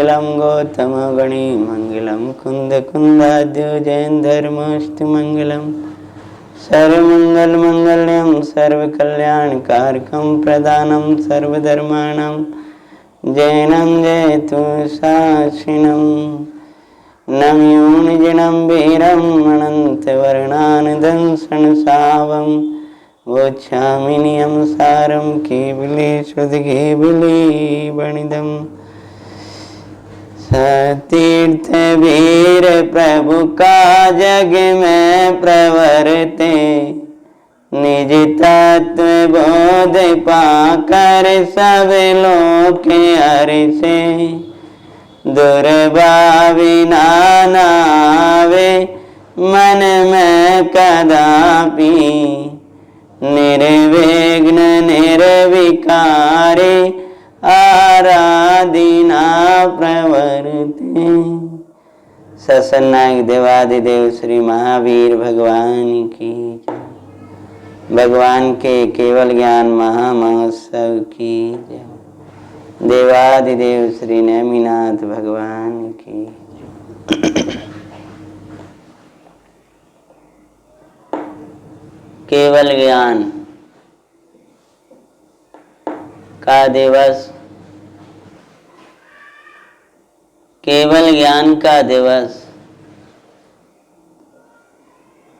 मंगलम गौतम गणी मंगलम कुंद कुंदाद्यो जैन धर्मस्तु मंगलम सर्वमंगल मंगल्यम सर्वकल्याणकारकम प्रदानम सर्वधर्माणां जैनं जयतु शासिनम् नम्यो निजनं वीरम् अनन्तवर्णानदंसनसावं वोच्छामि नियम सारं केवले श्रुतकेवले वणिदं सतीर्थ वीर प्रभु का जग में प्रवर्ते निज तत्व बोध पाकर सब लोक हर्षे दुर्भावि नावे मन में कदापि निर्विघ्न निर्विकारी आराधना प्रवर्ते। सत्सन्नायक देवादिदेव श्री महावीर भगवान की जय। भगवान के केवल ज्ञान महामहोत्सव की जय। देवादिदेव श्री नेमिनाथ भगवान की। केवल ज्ञान का दिवस, केवल ज्ञान का दिवस,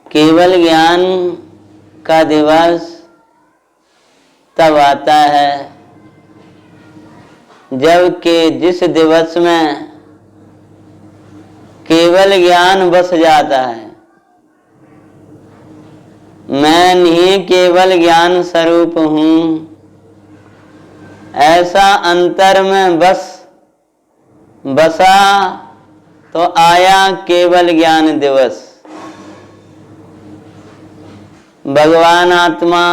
केवल ज्ञान का दिवस तब आता है जबकि जिस दिवस में केवल ज्ञान बस जाता है। मैं नहीं केवल ज्ञान स्वरूप हूँ, ऐसा अंतर में बसा तो आया केवल ज्ञान दिवस। भगवान आत्मा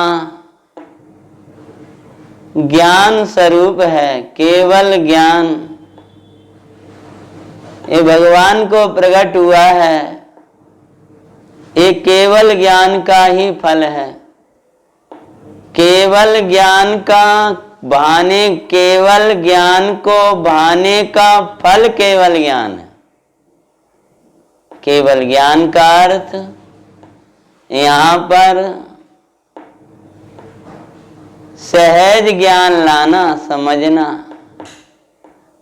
ज्ञान स्वरूप है, केवल ज्ञान ये भगवान को प्रकट हुआ है, ये केवल ज्ञान का ही फल है। केवल ज्ञान का भाने, केवल ज्ञान को भाने का फल केवल ज्ञान है। केवल ज्ञान का अर्थ यहाँ पर सहज ज्ञान लाना, समझना,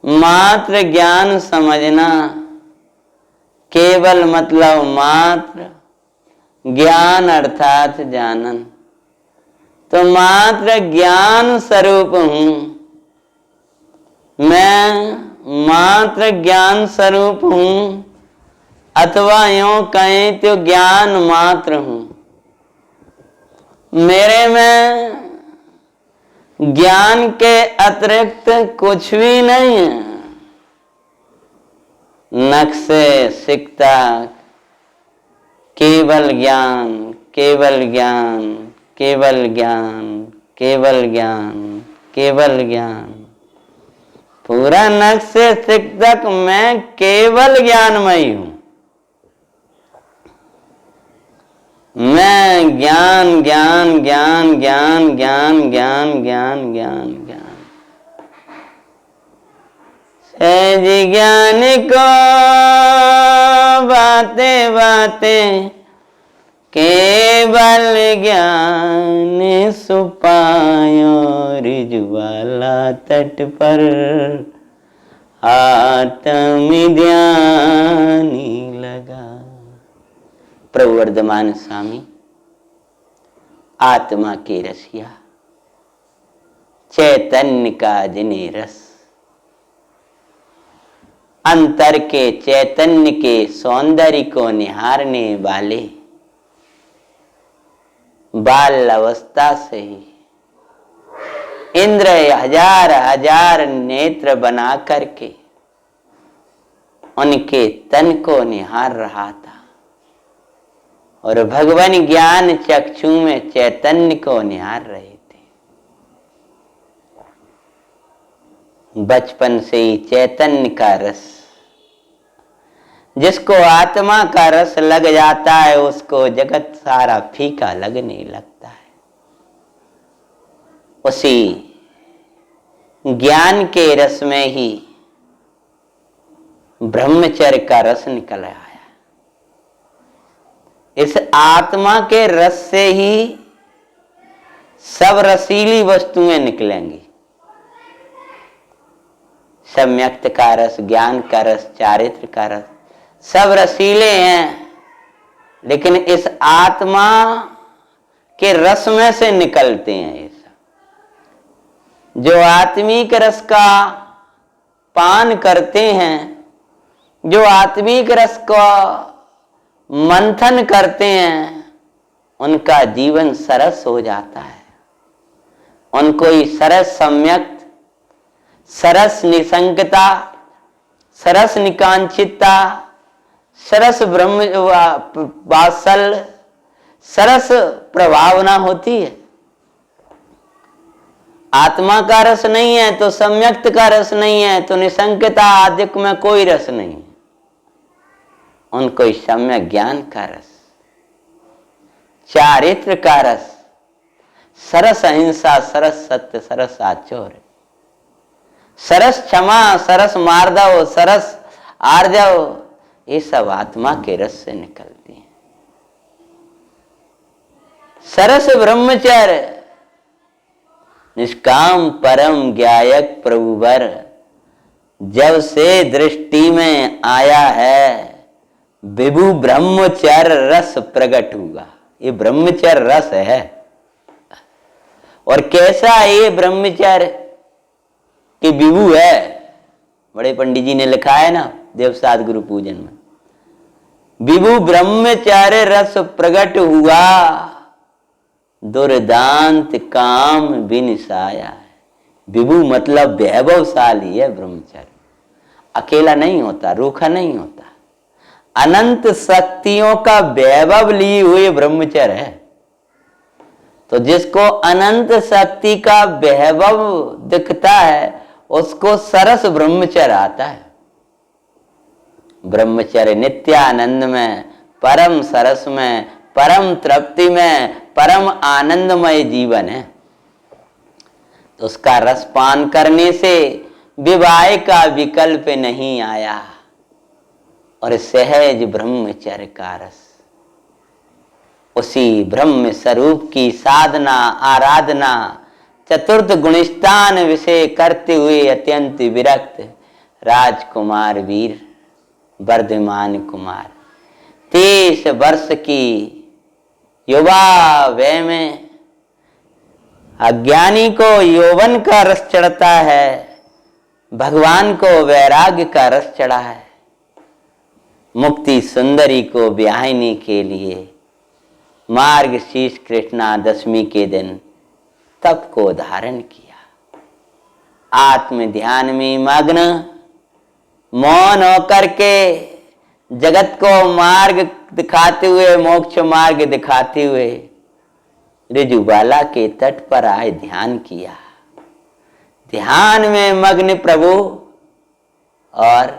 मात्र ज्ञान समझना। केवल मतलब मात्र, ज्ञान अर्थात जानन। तो मात्र ज्ञान स्वरूप हूँ मैं, मात्र ज्ञान स्वरूप हूँ, अथवा यूं कहें तो ज्ञान मात्र हूँ। मेरे में ज्ञान के अतिरिक्त कुछ भी नहीं है। नक्शे सिकता केवल ज्ञान, केवल ज्ञान, केवल ज्ञान, केवल ज्ञान, केवल ज्ञान। पूरा नक्शे सिक तक मैं केवल ज्ञानमयी हूं। मैं ज्ञान ज्ञान ज्ञान ज्ञान ज्ञान ज्ञान ज्ञान ज्ञान ज्ञान। सहज ज्ञान को बातें बातें केवल ज्ञान सुपायो रिजवाला तट पर आत्म ध्यानी लगा। प्रभु वर्धमान स्वामी आत्मा की रसिया, चैतन्य का जिन्हें रस, अंतर के चैतन्य के सौंदर्य को निहारने वाले बाल अवस्था से ही इंद्र हजार हजार नेत्र बना करके उनके तन को निहार रहा था और भगवान ज्ञान चक्षु में चैतन्य को निहार रहे थे। बचपन से ही चैतन्य का रस, जिसको आत्मा का रस लग जाता है उसको जगत सारा फीका लगने लगता है। उसी ज्ञान के रस में ही ब्रह्मचर्य का रस निकल आया। इस आत्मा के रस से ही सब रसीली वस्तुएं निकलेंगी। सम्यक्त का रस, ज्ञान का रस, चारित्र का रस, सब रसीले हैं, लेकिन इस आत्मा के रस में से निकलते हैं ये सब। जो आत्मिक रस का पान करते हैं, जो आत्मिक रस का मंथन करते हैं, उनका जीवन सरस हो जाता है। उनको ही सरस सम्यक, सरस निसंगता, सरस निकांक्षितता, सरस ब्रह्म वात्सल्य, सरस प्रभावना होती है। आत्मा का रस नहीं है तो सम्यक्त का रस नहीं है, तो निसंगता आदि में कोई रस नहीं है। उनको ही सम्यक ज्ञान का रस, चारित्र का रस, सरस अहिंसा, सरस सत्य, सरस आचौर्य, सरस क्षमा, सरस मार्दव, सरस आर्जव, ये सब आत्मा के रस से निकलती हैं। सरस ब्रह्मचर्य, निष्काम परम ज्ञायक प्रभुवर, जब से दृष्टि में आया है, विभु ब्रह्मचर्य रस प्रकट हुआ। ये ब्रह्मचर्य रस है। और कैसा ये ब्रह्मचर्य कि विभु है। बड़े पंडित जी ने लिखा है ना देवसाद गुरु पूजन में, विभु ब्रह्मचर्य रस प्रकट हुआ, दुर्दांत काम बिनसाया है। विभु मतलब वैभवशाली है ब्रह्मचर्य, अकेला नहीं होता, रूखा नहीं होता, अनंत शक्तियों का वैभव लिए हुए ब्रह्मचर्य है। तो जिसको अनंत शक्ति का वैभव दिखता है, उसको सरस ब्रह्मचर्य आता है। ब्रह्मचर्य नित्यानंद में, परम सरस में, परम तृप्ति में, परम आनंदमय जीवन है। तो उसका रसपान करने से विवाह का विकल्प नहीं आया। और सहज ब्रह्मचर्य का रस, उसी ब्रह्म स्वरूप की साधना आराधना चतुर्थ गुणस्थान विषय करते हुए अत्यंत विरक्त राजकुमार वीर वर्धमान कुमार 23 वर्ष की युवा वय में अज्ञानी को यौवन का रस चढ़ता है, भगवान को वैराग्य का रस चढ़ा है। मुक्ति सुंदरी को ब्याहने के लिए मार्गशीर्ष कृष्णा दशमी के दिन तप को धारण किया। आत्म ध्यान में मग्न मौन होकर के जगत को मार्ग दिखाते हुए, मोक्ष मार्ग दिखाते हुए ऋजुबाला के तट पर आए ध्यान किया। ध्यान में मग्न प्रभु और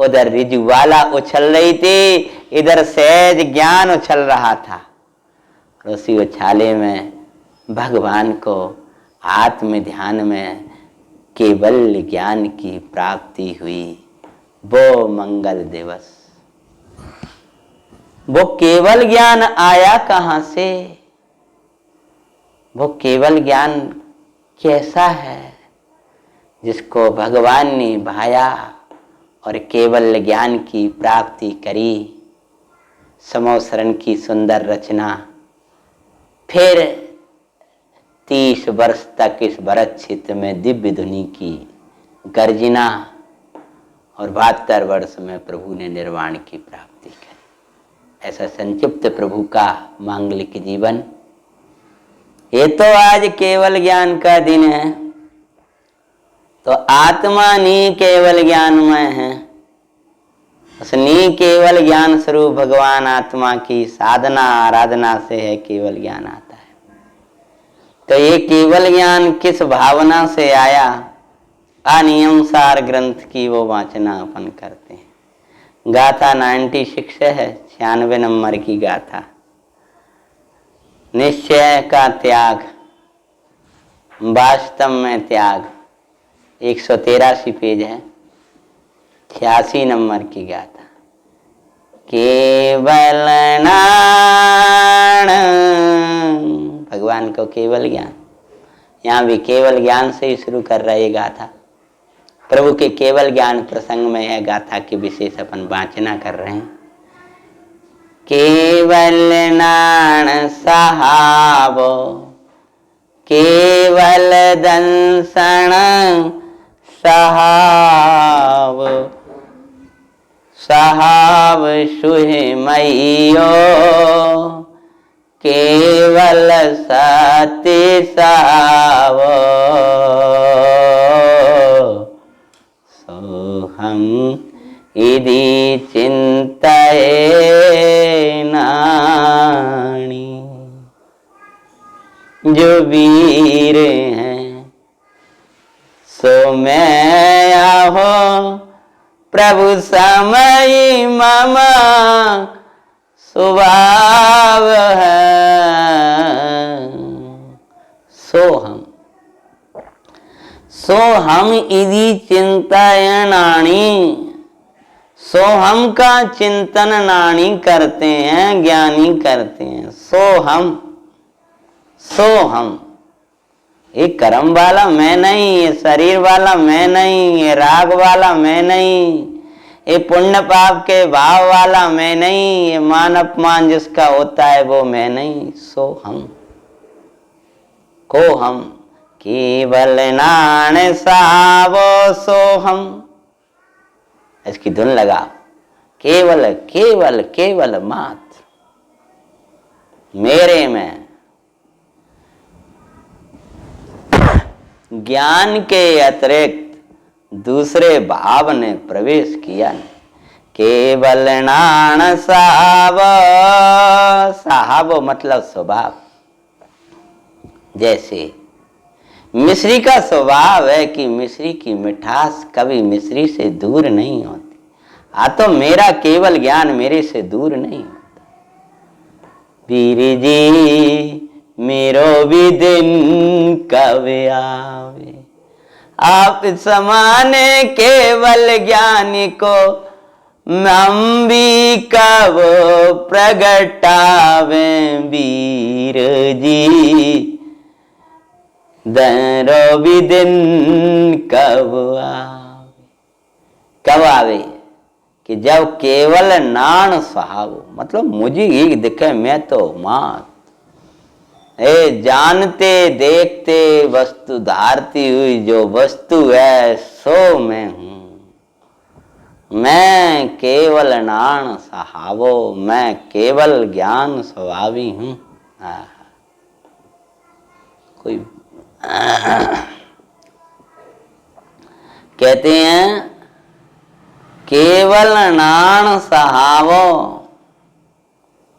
उधर ऋजुबाला उछल रही थी, इधर सहज ज्ञान उछल रहा था। उसी उछाले में भगवान को आत्म ध्यान में केवल ज्ञान की प्राप्ति हुई। वो मंगल दिवस, वो केवल ज्ञान आया कहां से? वो केवल ज्ञान कैसा है जिसको भगवान ने भाया और केवल ज्ञान की प्राप्ति करी। समोसरण की सुंदर रचना, फिर 30 वर्ष तक इस भरत क्षेत्र में दिव्य ध्वनि की गर्जना और 72 वर्ष में प्रभु ने निर्वाण की प्राप्ति करी। ऐसा संक्षिप्त प्रभु का मांगलिक जीवन। ये तो आज केवल ज्ञान का दिन है, तो आत्मा नी केवल ज्ञानमय है। उस नी केवल ज्ञान स्वरूप भगवान आत्मा की साधना आराधना से है केवल ज्ञान आता है। तो ये केवल ज्ञान किस भावना से आया? अनियम सार ग्रंथ की वो वाचना अपन करते हैं। गाथा 96 है, 96 नंबर की गाथा। निश्चय का त्याग, वास्तव में त्याग, 183 पेज है। 86 नंबर की गाथा। केवल नाण, भगवान को केवल ज्ञान। यहाँ भी केवल ज्ञान से ही शुरू कर रहा है ये गाथा। प्रभु के केवल ज्ञान प्रसंग में यह गाथा की विशेष अपन वाचना कर रहे हैं। केवल नाण सहावो, केवल दंसन सहाव, सहाव सुहे मैयो, केवल सती सहावो, सोहम इति चिंतये नाणी। जो वीर हैं सो मैं आहो, प्रभु समय मम स्वभाव है। सोहम इति चिंतयनानि, सोहम का चिंतन नानी करते हैं, ज्ञानी करते हैं। सोहम ये कर्म वाला मैं नहीं, ये शरीर वाला मैं नहीं, ये राग वाला मैं नहीं, ये पुण्य पाप के भाव वाला मैं नहीं, ये मान अपमान जिसका होता है वो मैं नहीं। सोहम को हम केवल नान सावो सोहम। इसकी धुन लगा। केवल केवल केवल मात्र मेरे में ज्ञान के अतिरिक्त दूसरे भाव ने प्रवेश किया नहीं। केवल नान साहब, साहब मतलब स्वभाव। जैसे मिश्री का स्वभाव है कि मिश्री की मिठास कभी मिश्री से दूर नहीं होती। तो मेरा केवल ज्ञान मेरे से दूर नहीं होता। वीर जी मेरो भी दिन कब आवे, आप समाने केवल ज्ञानी को हम भी कब प्रगटावे। वीर जी दरो भी दिन कब आवे। कब आवे कि जब केवल नान सहावो, मतलब मुझे ही दिखे मैं तो मात, जानते देखते वस्तु धारती हुई जो वस्तु है सो मैं हूं। मैं केवल नान सहावो, मैं केवल ज्ञान स्वभावी हूं। कोई कहते हैं केवल नान सहावो,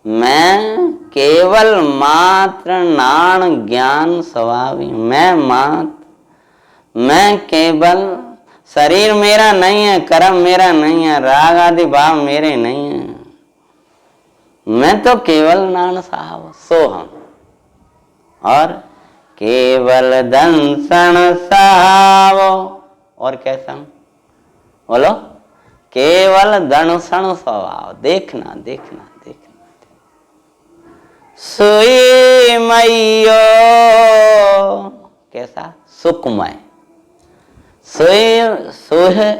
मैं केवल मात्र नान ज्ञान स्वभावी। मैं मात्र, मैं केवल, शरीर मेरा नहीं है, कर्म मेरा नहीं है, राग आदि भाव मेरे नहीं है। मैं तो केवल नान साहब सोहम। और केवल दंसन साहब, और कैसा बोलो, केवल दंसन स्वभाव। देखना देखना सोई मैयो, कैसा सुखमय। सोए सोहे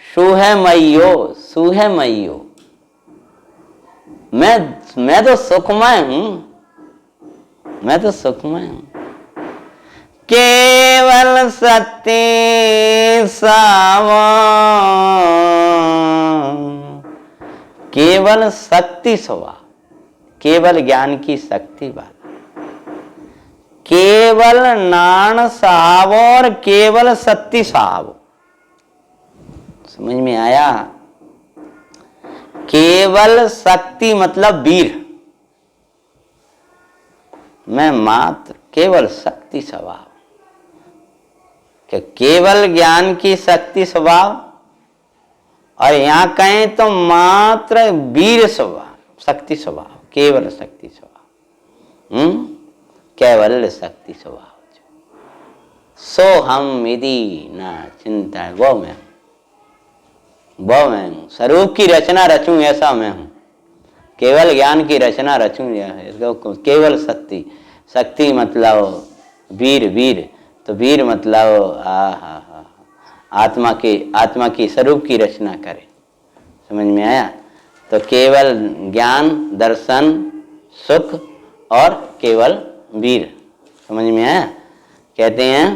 सुहे मैयो, सुहे मैयो। मैं तो सुखमय हूं, मैं तो सुखमय हूं। केवल सत्य सावा, केवल शक्ति स्वभाव, केवल ज्ञान की शक्ति वाला। केवल नान साहब और केवल सत्य साहब। समझ में आया? केवल शक्ति मतलब वीर, मैं मात्र केवल शक्ति स्वभाव। कि केवल ज्ञान की शक्ति स्वभाव, और यहां कहें तो मात्र वीर स्वभाव, शक्ति स्वभाव, केवल शक्ति स्वभाव। केवल शक्ति स्वभाव। सो हम यदि न चिंता, वो में वो मैं हूँ। स्वरूप की रचना रचूं ऐसा मैं हूँ। केवल ज्ञान की रचना रचूं इसको केवल शक्ति। शक्ति मतलब वीर, वीर तो वीर मतलब आत्मा की स्वरूप की रचना करे। समझ में आया? तो केवल ज्ञान, दर्शन, सुख और केवल वीर। समझ में आया? कहते हैं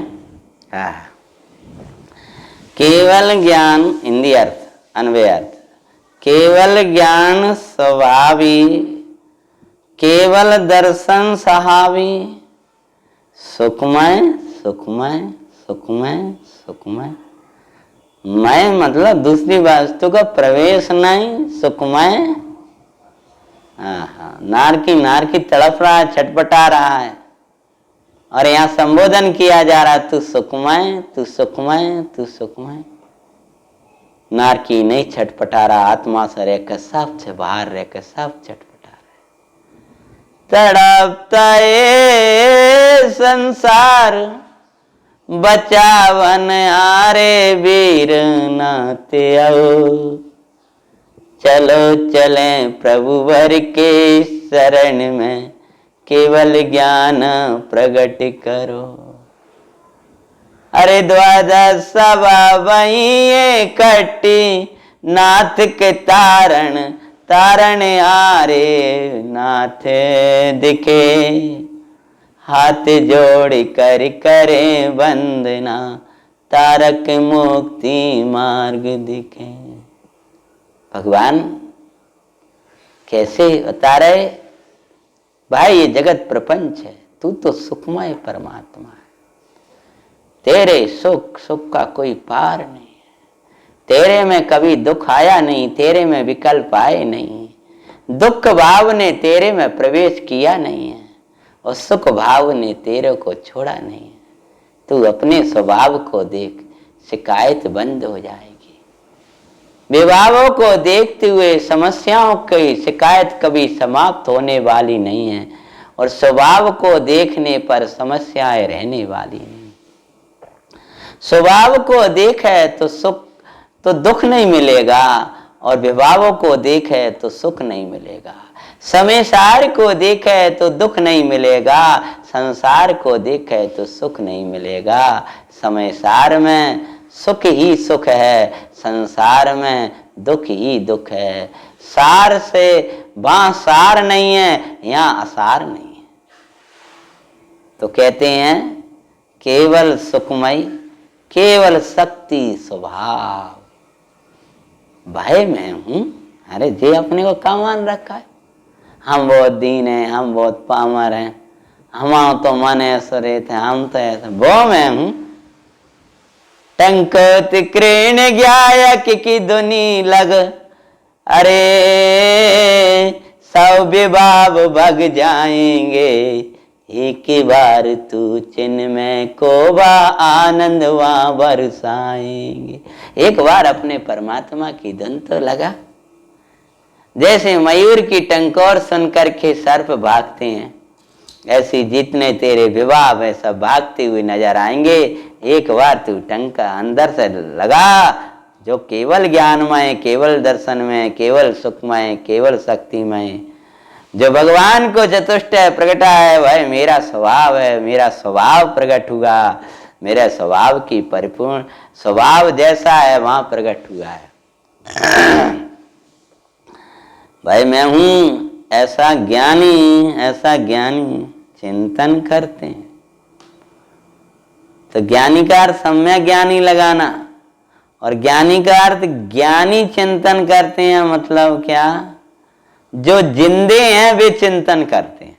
केवल ज्ञान, हिंदी अर्थ, अन्वय अर्थ, केवल ज्ञान स्वभावी, केवल दर्शन सहावी, सुखमय सुखमय सुखमय सुखमय। मैं मतलब दूसरी वस्तु का प्रवेश नहीं, सुखमय। नार की तड़प रहा है, छटपटा रहा है, और यहाँ संबोधन किया जा रहा है, तू सुखमय तू सुखमय तू सुखमय। नार की नहीं छटपटा रहा, आत्मा से रहकर सब से बाहर रहकर सब छटपटा रहा है। तड़पता ये संसार बचावन आरे वीर नाते आओ, चलो चले प्रभु वर के शरण में, केवल ज्ञान प्रकट करो। अरे द्वादश सभा वही कट्टी, नाथ के तारण तारण आरे नाथ दिखे, हाथ जोड़ कर करे वंदना, तारक मुक्ति मार्ग दिखे। भगवान कैसे बता रहे? भाई ये जगत प्रपंच है, तू तो सुखमय परमात्मा है, तेरे सुख का कोई पार नहीं है। तेरे में कभी दुख आया नहीं, तेरे में विकल्प आए नहीं, दुख भाव ने तेरे में प्रवेश किया नहीं है, और सुख भाव ने तेरे को छोड़ा नहीं है। तू अपने स्वभाव को देख, शिकायत बंद हो जाएगी। विभावों को देखते हुए समस्याओं की शिकायत कभी समाप्त होने वाली नहीं है, और स्वभाव को देखने पर समस्याएं रहने वाली नहीं। स्वभाव को देखे तो सुख तो दुख नहीं मिलेगा, और विभावों को देखे तो सुख नहीं मिलेगा। संसार को देखे तो दुख नहीं मिलेगा, संसार को देखे तो सुख नहीं मिलेगा। संसार में सुख ही सुख है, संसार में दुख ही दुख है। सार से वहां सार नहीं है, यहाँ असार नहीं है। तो कहते हैं केवल सुखमय, केवल शक्ति स्वभाव। भाई मैं हूं, अरे जे अपने को क्या मान रखा है? हम बहुत दीन है, हम बहुत पामर हैं, हम तो मन ऐसा रहते हैं, हम तो ऐसा। वो मैं हूं टंकत कृण ज्ञायक की दुनी लग, अरे सब विभाव भग जाएंगे, एक बार तू चिन्ह में कोबा आनंद वहां बरसाएंगे। एक बार अपने परमात्मा की धुन तो लगा। जैसे मयूर की टंकोर सुनकर के सर्प भागते हैं, ऐसी जितने तेरे विभाव है सब भागते हुए नजर आएंगे। एक बार तू टंका अंदर से लगा, जो केवल ज्ञानमय, केवल दर्शनमय, केवल सुखमय, केवल शक्तिमय, जो भगवान को चतुष्ट है प्रकटा है, वह मेरा स्वभाव है। मेरा स्वभाव प्रकट हुआ, मेरे स्वभाव की परिपूर्ण स्वभाव जैसा है वहां प्रकट हुआ है। भाई मैं हूं ऐसा ज्ञानी चिंतन करते हैं। तो ज्ञानी का अर्थ सम्यक ज्ञानी लगाना, और ज्ञानी का अर्थ ज्ञानी चिंतन करते हैं। मतलब क्या? जो जिंदे हैं वे चिंतन करते हैं,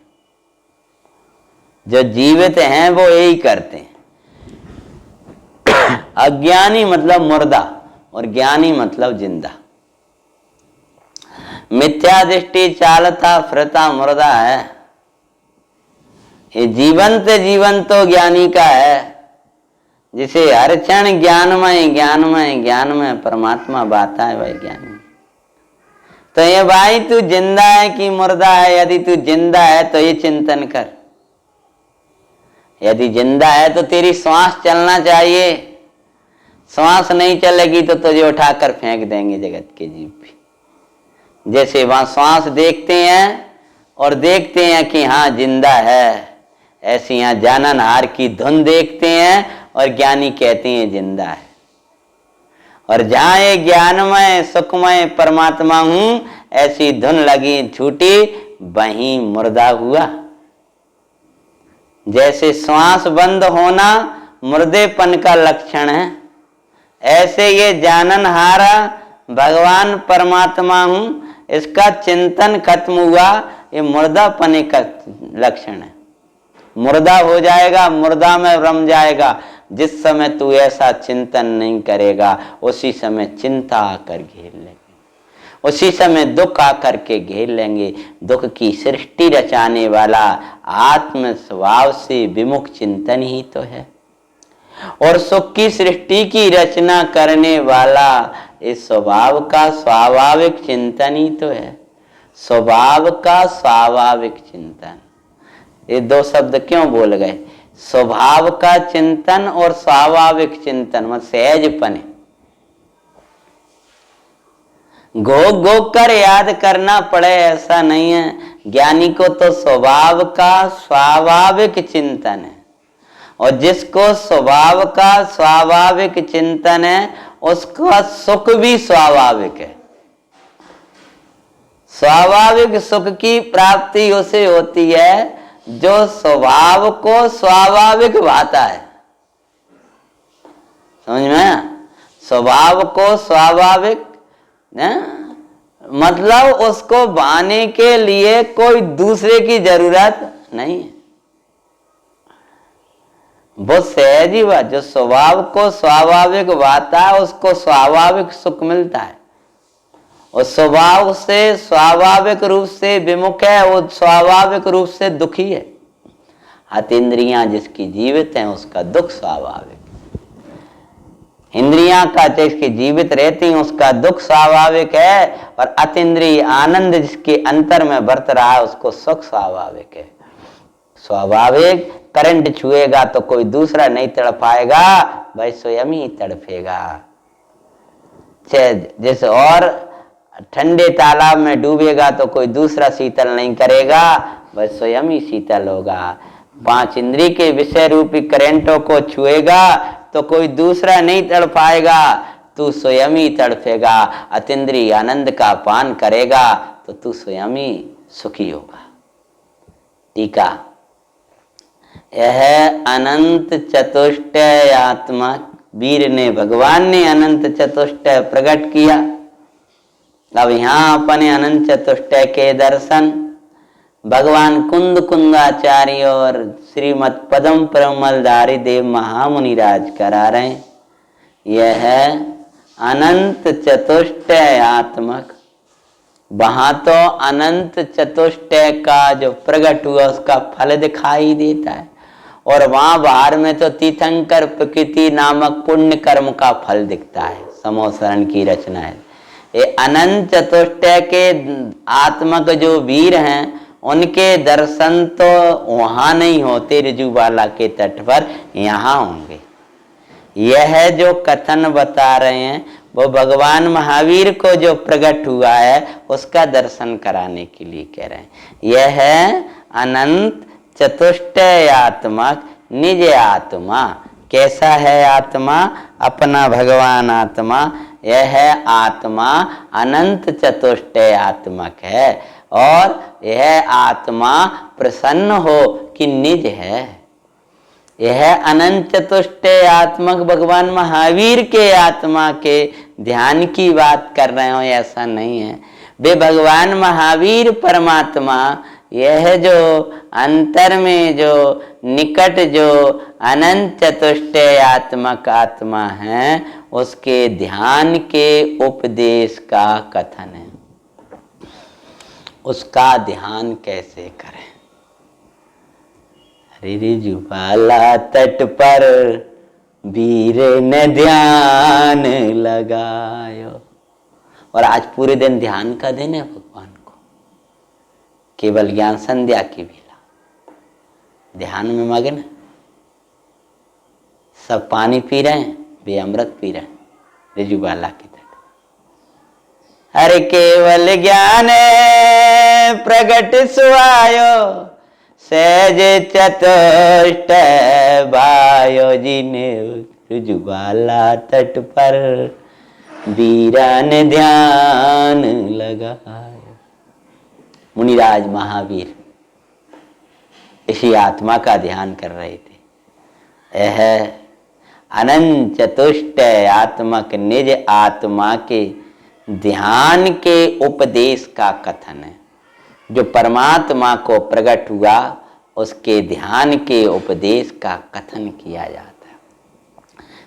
जो जीवित हैं वो यही करते हैं। अज्ञानी मतलब मुर्दा, और ज्ञानी मतलब जिंदा। मिथ्या दृष्टि चालता फिरता मुर्दा है, ये जीवन तो ज्ञानी का है, जिसे हर क्षण ज्ञानमय परमात्मा बाता है वही ज्ञानी। तो ये भाई तू जिंदा है कि मुर्दा है? यदि तू जिंदा है तो ये चिंतन कर। यदि जिंदा है तो तेरी श्वास चलना चाहिए, श्वास नहीं चलेगी तो तुझे उठाकर फेंक देंगे जगत के जीव भी। जैसे वहां श्वास देखते हैं और देखते हैं कि हाँ जिंदा है, ऐसे यहाँ जाननहार की धुन देखते हैं और ज्ञानी कहते हैं जिंदा है। और जहां ये ज्ञानमय सुखमय परमात्मा हूं, ऐसी धुन लगी छूटी, वहीं मुर्दा हुआ। जैसे श्वास बंद होना मुर्देपन का लक्षण है, ऐसे ये जाननहारा भगवान परमात्मा हूं, इसका चिंतन खत्म हुआ, ये मुर्दापने का लक्षण है। मुर्दा हो जाएगा, मुर्दा में रम जाएगा। जिस समय तू ऐसा चिंतन नहीं करेगा, उसी समय चिंता आकर घेर लेंगे, उसी समय दुख आकर के घेर लेंगे। दुख की सृष्टि रचाने वाला आत्म स्वभाव से विमुख चिंतन ही तो है, और सुख की सृष्टि की रचना करने वाला इस स्वभाव का स्वाभाविक चिंतन ही तो है। स्वभाव का स्वाभाविक चिंतन, ये दो शब्द क्यों बोल गए? स्वभाव का चिंतन और स्वाभाविक चिंतन में सहजपन। घोक घोक कर याद करना पड़े ऐसा नहीं है। ज्ञानी को तो स्वभाव का स्वाभाविक चिंतन है, और जिसको स्वभाव का स्वाभाविक चिंतन है उसका सुख भी स्वाभाविक है। स्वाभाविक सुख की प्राप्ति उसे होती है जो स्वभाव को स्वाभाविक भाता है। समझ में? स्वभाव को स्वाभाविक मतलब उसको भाने के लिए कोई दूसरे की जरूरत नहीं है। वो सहज ही बात, जो स्वभाव को स्वाभाविक भाता है उसको स्वाभाविक सुख मिलता है। और स्वभाव से स्वाभाविक रूप से विमुख है, वो स्वाभाविक रूप से दुखी है। अतीन्द्रियां जिसकी जीवित हैं उसका दुख स्वाभाविक, इंद्रियां का जिसकी जीवित रहती हैं उसका दुख स्वाभाविक है, और अतीन्द्रिय आनंद जिसके अंतर में बरत रहा है उसको सुख स्वाभाविक है। स्वाभाविक करंट छुएगा तो कोई दूसरा नहीं तड़पाएगा, भाई स्वयं ही तड़पेगा। जैसे और ठंडे तालाब में डूबेगा तो कोई दूसरा शीतल नहीं करेगा, वह स्वयं ही शीतल होगा। 5 इंद्रिय के विषय रूपी करंटों को छुएगा तो कोई दूसरा नहीं तड़पाएगा, तू स्वयं ही तड़पेगा। अतीन्द्रिय आनंद का पान करेगा तो तू स्वयं ही सुखी होगा। टीका, यह अनंत चतुष्टय आत्मा, वीर ने भगवान ने अनंत चतुष्टय प्रकट किया। अब यहाँ अपने अनंत चतुष्टय के दर्शन भगवान कुंद कुंदाचार्य और श्रीमद पदम परमलधारी देव महामुनिराज करा रहे हैं। यह है अनंत चतुष्टय आत्मक। वहां तो अनंत चतुष्टय का जो प्रकट हुआ उसका फल दिखाई देता है, और वहां बाहर में तो तीर्थंकर प्रकृति नामक पुण्य कर्म का फल दिखता है। समोसरण की रचना है। ये अनंत चतुष्टय के आत्मक जो वीर हैं उनके दर्शन तो वहां नहीं होते ऋजुबाला के तट पर, यहाँ होंगे। यह जो कथन बता रहे हैं वो भगवान महावीर को जो प्रकट हुआ है उसका दर्शन कराने के लिए कह रहे हैं। यह है अनंत चतुष्टय आत्मक निज आत्मा। कैसा है आत्मा? अपना भगवान आत्मा। यह है आत्मा अनंत चतुष्टय आत्मक है, और यह आत्मा प्रसन्न हो कि निज है। यह अनंत चतुष्टय आत्मक भगवान महावीर के आत्मा के ध्यान की बात कर रहे हो, ऐसा नहीं है। वे भगवान महावीर परमात्मा, यह जो अंतर में जो निकट जो अनंत चतुष्टय आत्मक आत्मा है उसके ध्यान के उपदेश का कथन है। उसका ध्यान कैसे करें? ऋजुबाला तट पर वीर ने ध्यान लगायो। और आज पूरे दिन ध्यान का दिन है भगवान को, केवल ज्ञान संध्या की बेला ध्यान में मग्न। सब पानी पी रहे हैं, वे अमृत पी रहे ऋजुबाला की तट। हर केवल ज्ञान प्रगट सुआयो, सहज चतुष्ट भायो जिने ऋजुबाला तट पर वीरान ध्यान लगायो। मुनिराज महावीर इसी आत्मा का ध्यान कर रहे थे। यह अनंत चतुष्ट आत्मक निज आत्मा के ध्यान के उपदेश का कथन है। जो परमात्मा को प्रकट हुआ उसके ध्यान के उपदेश का कथन किया जाता है।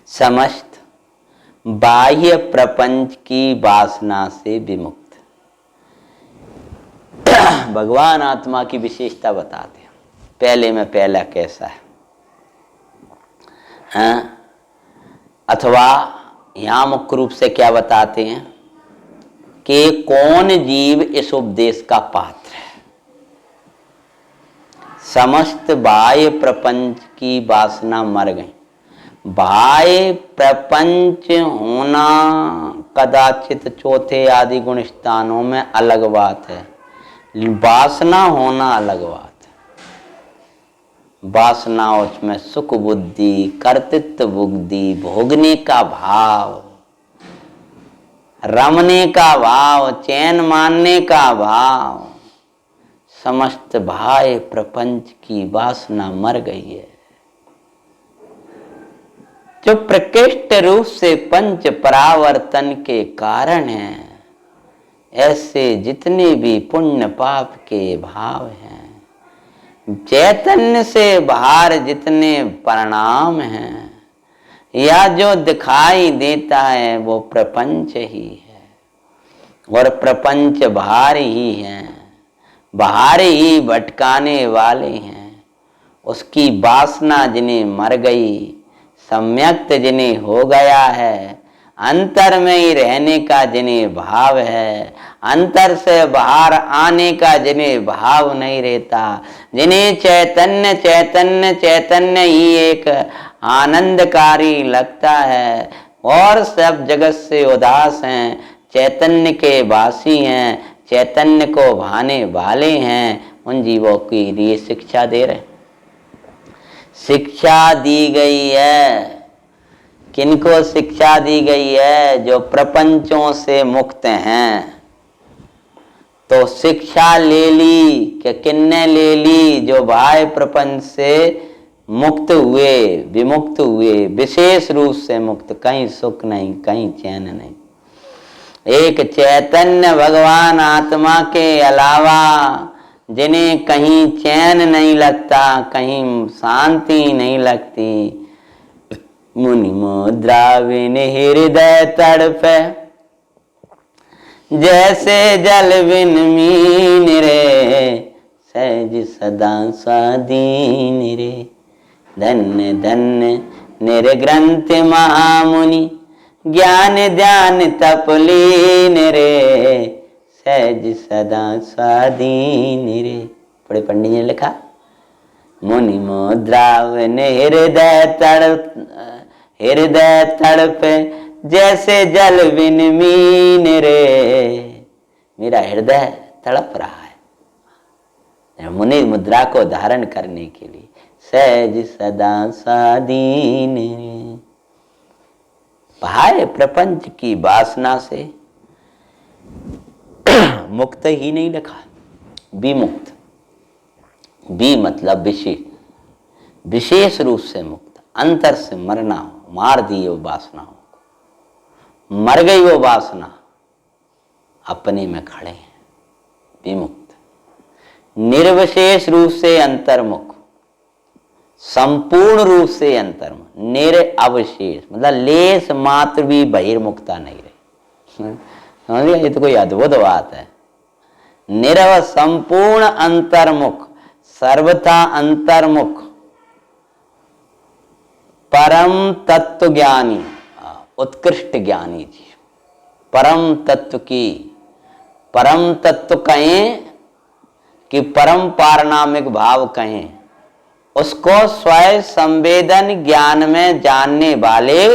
समस्त बाह्य प्रपंच की वासना से विमुक्त। भगवान आत्मा की विशेषता बताते हैं। पहले में पहला कैसा है, हाँ? अथवा यहाँ मुख्य रूप से क्या बताते हैं कि कौन जीव इस उपदेश का पात्र है। समस्त बाह्य प्रपंच की वासना मर गई। बाह्य प्रपंच होना कदाचित चौथे आदि गुण स्थानों में अलग बात है, वासना होना अलग बात है। वासना उसमें सुख बुद्धि, कर्तृत्व बुद्धि, भोगने का भाव, रमने का भाव, चैन मानने का भाव, समस्त बाह्य प्रपंच की वासना मर गई है। जो प्रकृष्ट रूप से पंच परावर्तन के कारण है, ऐसे जितने भी पुण्य पाप के भाव हैं, चैतन्य से बाहर जितने परिणाम हैं, या जो दिखाई देता है वो प्रपंच ही है, और प्रपंच बाहर ही है, बाहर ही भटकाने वाले हैं। उसकी वासना जिन्हें मर गई, सम्यक्त जिन्हें हो गया है, अंतर में ही रहने का जिन्हें भाव है, अंतर से बाहर आने का जिन्हें भाव नहीं रहता, जिन्हें चैतन्य चैतन्य चैतन्य ही एक आनंदकारी लगता है और सब जगत से उदास हैं, चैतन्य के वासी हैं, चैतन्य को भाने वाले हैं, उन जीवों के लिए शिक्षा दे रहे। शिक्षा दी गई है। किनको शिक्षा दी गई है? जो प्रपंचों से मुक्त हैं। तो शिक्षा ले ली कि किन्ने ले ली? जो बाह्य प्रपंच से मुक्त हुए, विमुक्त हुए, विशेष रूप से मुक्त, कहीं सुख नहीं, कहीं चैन नहीं। एक चैतन्य भगवान आत्मा के अलावा जिन्हें कहीं चैन नहीं लगता, कहीं शांति नहीं लगती। मुनि मुद्रा बिन हृदय तड़पे, जैसे जल बिन मीन रे, सहज सदा स्वाधीन रे। धन्य धन्य निर्ग्रंथ महामुनि, ज्ञान ध्यान तपलीन रे, सहज सदा स्वाधीन रे। बड़े पंडित जी ने लिखा, मुनि मुद्रा बिन हृदय तड़पे, जैसे जल बिन मीन रे। मेरा हृदय तड़प रहा है मुनि मुद्रा को धारण करने के लिए। सहज सदा स्वाधीन रे। बाह्य प्रपंच की वासना से मुक्त ही नहीं लिखा, विमुक्त। बी मतलब विशेष, विशेष रूप से मुक्त, अंतर से मरना हो, मार दी वो वासना हो, मर गई वो वासना, अपने में खड़े हैं, विमुक्त। निर्विशेष रूप से अंतर्मुख, संपूर्ण रूप से अंतर्मुख, निरअवशेष मतलब लेस मात्र भी बहिर्मुखता नहीं रही। समझिए, ये तो कोई अद्भुत बात है। निरव संपूर्ण अंतर्मुख, सर्वथा अंतर्मुख, परम तत्व ज्ञानी, उत्कृष्ट ज्ञानी जी। परम तत्व की, परम तत्व कहें कि परम पारनामिक भाव कहें, उसको स्वयं संवेदन ज्ञान में जानने वाले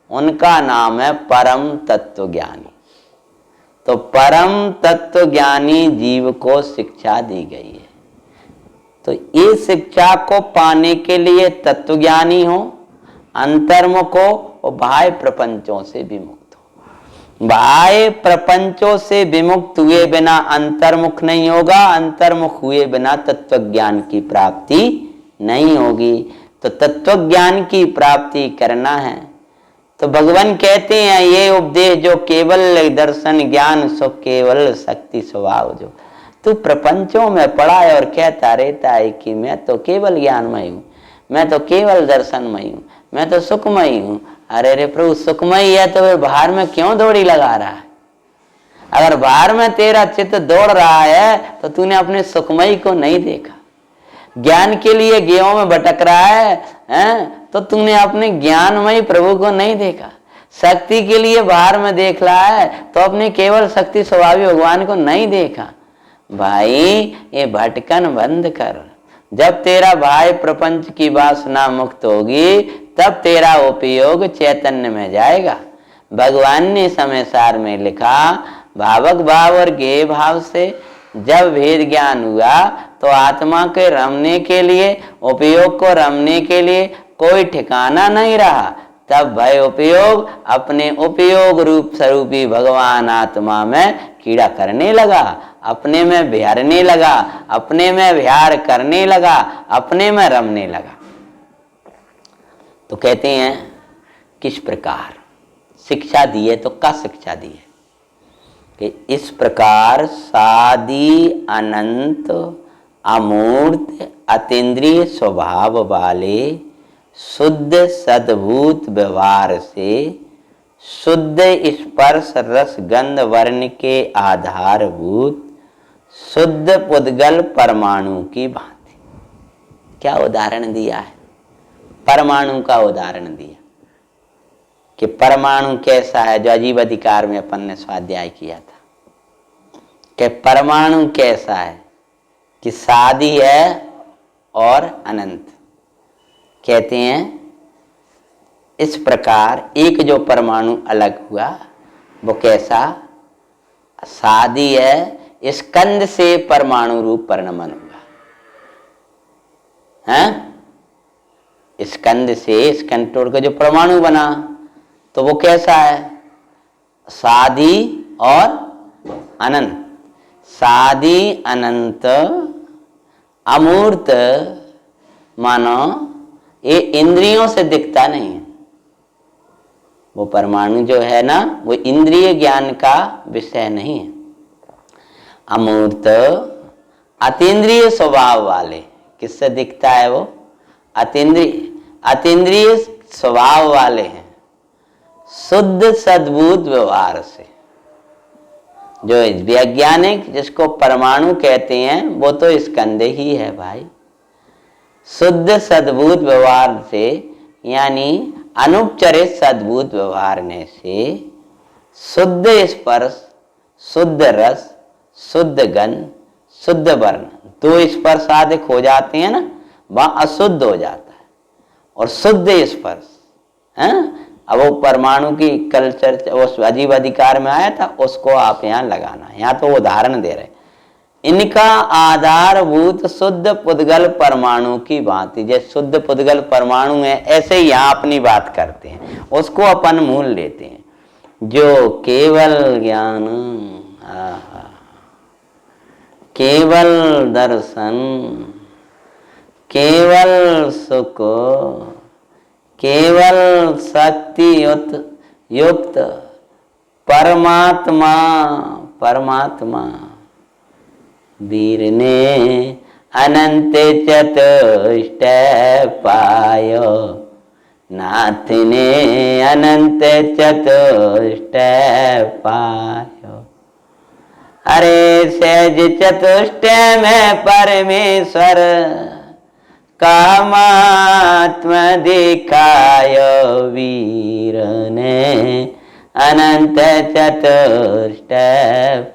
उनका नाम है परम तत्व ज्ञानी। तो परम तत्व ज्ञानी जीव को शिक्षा दी गई है। तो ये शिक्षा को पाने के लिए तत्व ज्ञानी हो, अंतर्मुख हो और बाह्य प्रपंचों से विमुक्त हो। बाह्य प्रपंचों से विमुक्त हुए बिना अंतर्मुख नहीं होगा, अंतर्मुख हुए बिना तत्व ज्ञान की प्राप्ति नहीं होगी। तो तत्व ज्ञान की प्राप्ति करना है तो भगवान कहते हैं ये उपदेश जो केवल दर्शन ज्ञान सो केवल शक्ति स्वभाव। जो तू प्रपंचों में पड़ा है और कहता रहता है कि मैं तो केवल ज्ञानमय हूँ, मैं तो केवल दर्शनमय हूँ, मैं तो सुखमय हूँ। अरे रे प्रभु, सुखमय है तो फिर बाहर में क्यों दौड़ी लगा रहा है? अगर बाहर में तेरा चित्त दौड़ रहा है तो तूने अपने सुखमय को नहीं देखा। ज्ञान के लिए गेहूं में भटक रहा है तो तुमने अपने ज्ञानमय प्रभु को नहीं देखा। शक्ति के लिए बाहर में देख रहा है तो अपने केवल शक्ति स्वभावी भगवान को नहीं देखा। भाई ये भटकन बंद कर। जब तेरा बाह्य प्रपंच की वासना मुक्त होगी तब तेरा उपयोग चैतन्य में जाएगा। भगवान ने समय सार में लिखा, भावक भाव और गेय भाव से जब भेद ज्ञान हुआ तो आत्मा के रमने के लिए, उपयोग को रमने के लिए कोई ठिकाना नहीं रहा। तब भय उपयोग अपने उपयोग रूप स्वरूपी भगवान आत्मा में कीड़ा करने लगा, अपने में बिहारने लगा, अपने में विहार करने लगा, अपने में रमने लगा। तो कहते हैं किस प्रकार शिक्षा दी है, तो क्या शिक्षा दी है कि इस प्रकार सादी अनंत अमूर्त अतीन्द्रिय स्वभाव वाले शुद्ध सद्भूत व्यवहार से शुद्ध स्पर्श रस गंध वर्ण के आधारभूत शुद्ध पुद्गल परमाणु की भांति। क्या उदाहरण दिया है? परमाणु का उदाहरण दिया कि परमाणु कैसा है, जो अजीब अधिकार में अपन ने स्वाध्याय किया था कि परमाणु कैसा है कि सादी है और अनंत। कहते हैं इस प्रकार एक जो परमाणु अलग हुआ वो कैसा सादी है, स्कंद से परमाणु रूप परिणमन हुआ है। स्कंद से स्कंद तोड़ के जो परमाणु बना तो वो कैसा है? सादी और अनंत। सादी अनंत अमूर्त मानो ये इंद्रियों से दिखता नहीं है। वो परमाणु जो है ना वो इंद्रिय ज्ञान का विषय नहीं है। अमूर्त अतीन्द्रिय स्वभाव वाले किससे दिखता है? वो अतीन्द्रिय स्वभाव वाले हैं, शुद्ध सद्भूत व्यवहार से। जो वैज्ञानिक जिसको परमाणु कहते हैं वो तो स्कंद ही है भाई। शुद्ध सद्भूत व्यवहार से यानी अनुपचरित सद्भूत व्यवहार ने से शुद्ध स्पर्श, शुद्ध रस, शुद्ध गंध, शुद्ध वर्ण, दो स्पर्श आदिक हो जाते हैं ना, वहां अशुद्ध हो जाता है और शुद्ध स्पर्श है। अब वो परमाणु की कल्चर उस अजीब अधिकार में आया था, उसको आप यहाँ लगाना। यहाँ तो उदाहरण दे रहे, इनका आधारभूत शुद्ध पुद्गल परमाणु की भांति। जैसे शुद्ध पुद्गल परमाणु है ऐसे ही यहाँ अपनी बात करते हैं, उसको अपन मूल लेते हैं। जो केवल ज्ञान, केवल दर्शन, केवल सुख, केवल शक्ति युक्त परमात्मा वीर ने अनंत चतुष्ट पायो, नाथ ने अनंत चतुष्ट पायो। अरे सहज चतुष्ट में परमेश्वर का महात्मा दिखायो, वीर ने अनंत चतुष्ट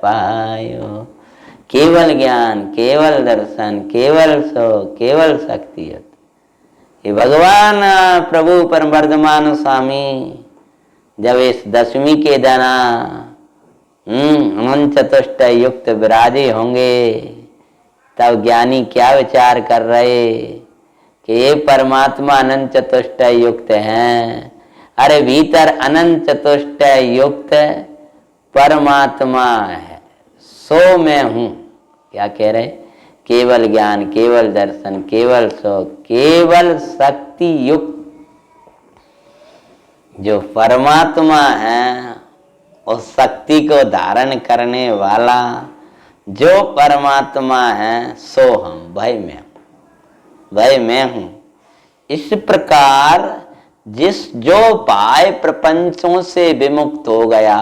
पायो। केवल ज्ञान, केवल दर्शन, केवल सुख, केवल शक्ति। ये भगवान प्रभु परम वर्धमान स्वामी जब इस दशमी के दाना अनंत चतुष्टय युक्त विराजे होंगे, तब ज्ञानी क्या विचार कर रहे कि ये परमात्मा अनंत चतुष्टय युक्त हैं। अरे भीतर अनंत चतुष्टय युक्त परमात्मा है, सो मैं हूं। क्या कह रहे? केवल ज्ञान, केवल दर्शन, केवल सो, केवल शक्ति युक्त जो परमात्मा है, उस शक्ति को धारण करने वाला जो परमात्मा है, सो हम, भाई मैं हूं, भाई मैं हूं। इस प्रकार जो बाह्य प्रपंचों से विमुक्त हो गया,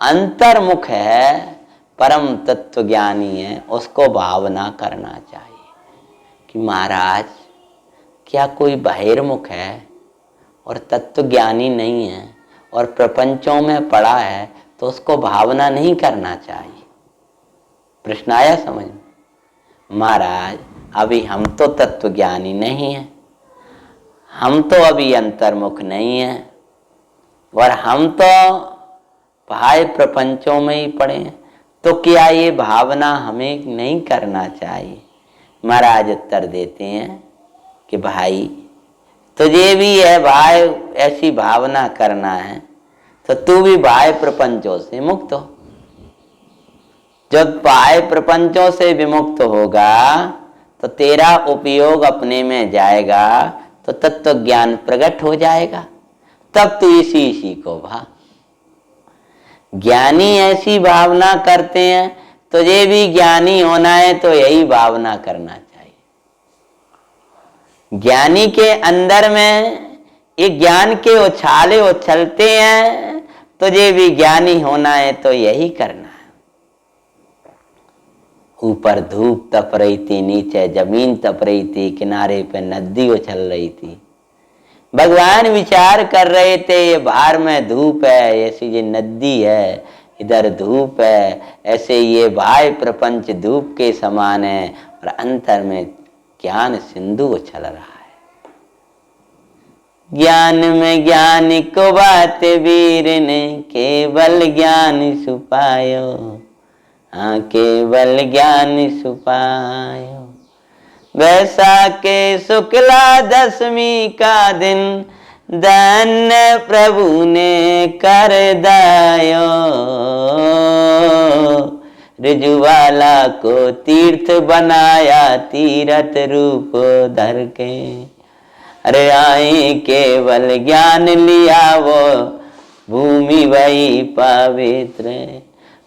अंतर्मुख है, परम तत्व ज्ञानी है, उसको भावना करना चाहिए कि महाराज क्या कोई बहिर्मुख है और तत्व ज्ञानी नहीं है और प्रपंचों में पड़ा है, तो उसको भावना नहीं करना चाहिए। प्रश्न आया समझ में? महाराज अभी हम तो तत्व ज्ञानी नहीं है, हम तो अभी अंतर्मुख नहीं है और हम तो बाह्य प्रपंचों में ही पड़े हैं, तो क्या ये भावना हमें नहीं करना चाहिए? महाराज उत्तर देते हैं कि भाई तुझे भी है भाई ऐसी भावना करना है, तो तू भी बाह्य प्रपंचों से मुक्त हो। जब बाह्य प्रपंचों से विमुक्त होगा तो तेरा उपयोग अपने में जाएगा, तो तत्व ज्ञान प्रकट हो जाएगा, तब तू इसी को भा। ज्ञानी ऐसी भावना करते हैं, तुझे भी ज्ञानी होना है तो यही भावना करना चाहिए। ज्ञानी के अंदर में ये ज्ञान के उछाले उछलते हैं, तुझे भी ज्ञानी होना है तो यही करना है। ऊपर धूप तप रही थी, नीचे जमीन तप रही थी, किनारे पे नदी उछल रही थी। भगवान विचार कर रहे थे, ये बाहर में धूप है, ऐसी ये नदी है, इधर धूप है, ऐसे ये बाह्य प्रपंच धूप के समान है और अंतर में ज्ञान सिंधु उछल रहा है। ज्ञान में ज्ञान को बात वीर ने, केवल ज्ञान सुपायो, हाँ केवल ज्ञान सुपायो। वैसाखे शुक्ला दशमी का दिन, धन्य प्रभु ने कर दायो। रिजुवाला को तीर्थ बनाया, तीरथ रूप धर के। अरे आए केवल ज्ञान लिया, वो भूमि वही पवित्र।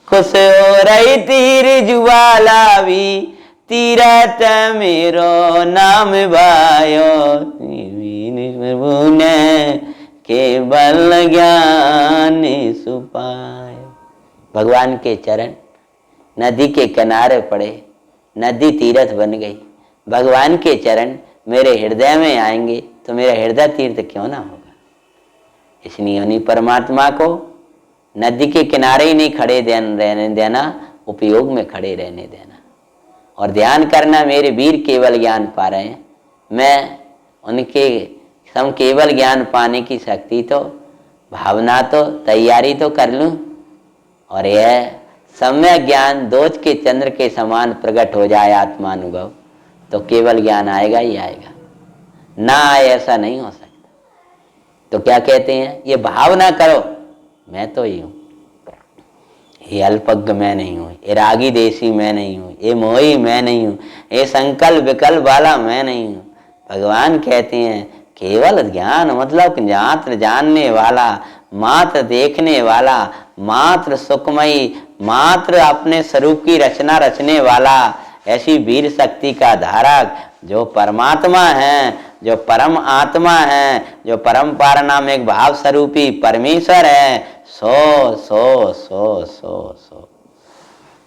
खुश हो रही थी रिजुवाला भी, तीरथ मेरो नाम भायो। प्रभु ने केवल ज्ञान सुपायो। भगवान के चरण नदी के किनारे पड़े, नदी तीर्थ बन गई। भगवान के चरण मेरे हृदय में आएंगे तो मेरा हृदय तीर्थ क्यों ना होगा। इसलिए उन्हीं परमात्मा को नदी के किनारे ही नहीं खड़े रहने देना, उपयोग में खड़े रहने देना और ध्यान करना। मेरे वीर केवल ज्ञान पा रहे हैं, मैं उनके सम केवल ज्ञान पाने की शक्ति तो, भावना तो, तैयारी तो कर लूं और यह सम्यक ज्ञान दोष के चंद्र के समान प्रकट हो जाए आत्मानुभव, तो केवल ज्ञान आएगा ही आएगा, ना आए ऐसा नहीं हो सकता। तो क्या कहते हैं, ये भावना करो मैं तो ही हूं, ये अल्पज्ञ मैं नहीं हूं, ये रागी देशी मैं नहीं हूं, ये मोही मैं नहीं हूं, ये संकल्प विकल्प वाला मैं नहीं हूं। भगवान कहते हैं केवल ज्ञान मतलब मात्र जानने वाला, मात्र देखने वाला, मात्र सुखमयी, मात्र अपने स्वरूप की रचना रचने वाला, ऐसी वीर शक्ति का धारक जो परमात्मा है, जो परम आत्मा है, जो परम पारनामिक भाव स्वरूपी परमेश्वर है, सो सो सो सो सो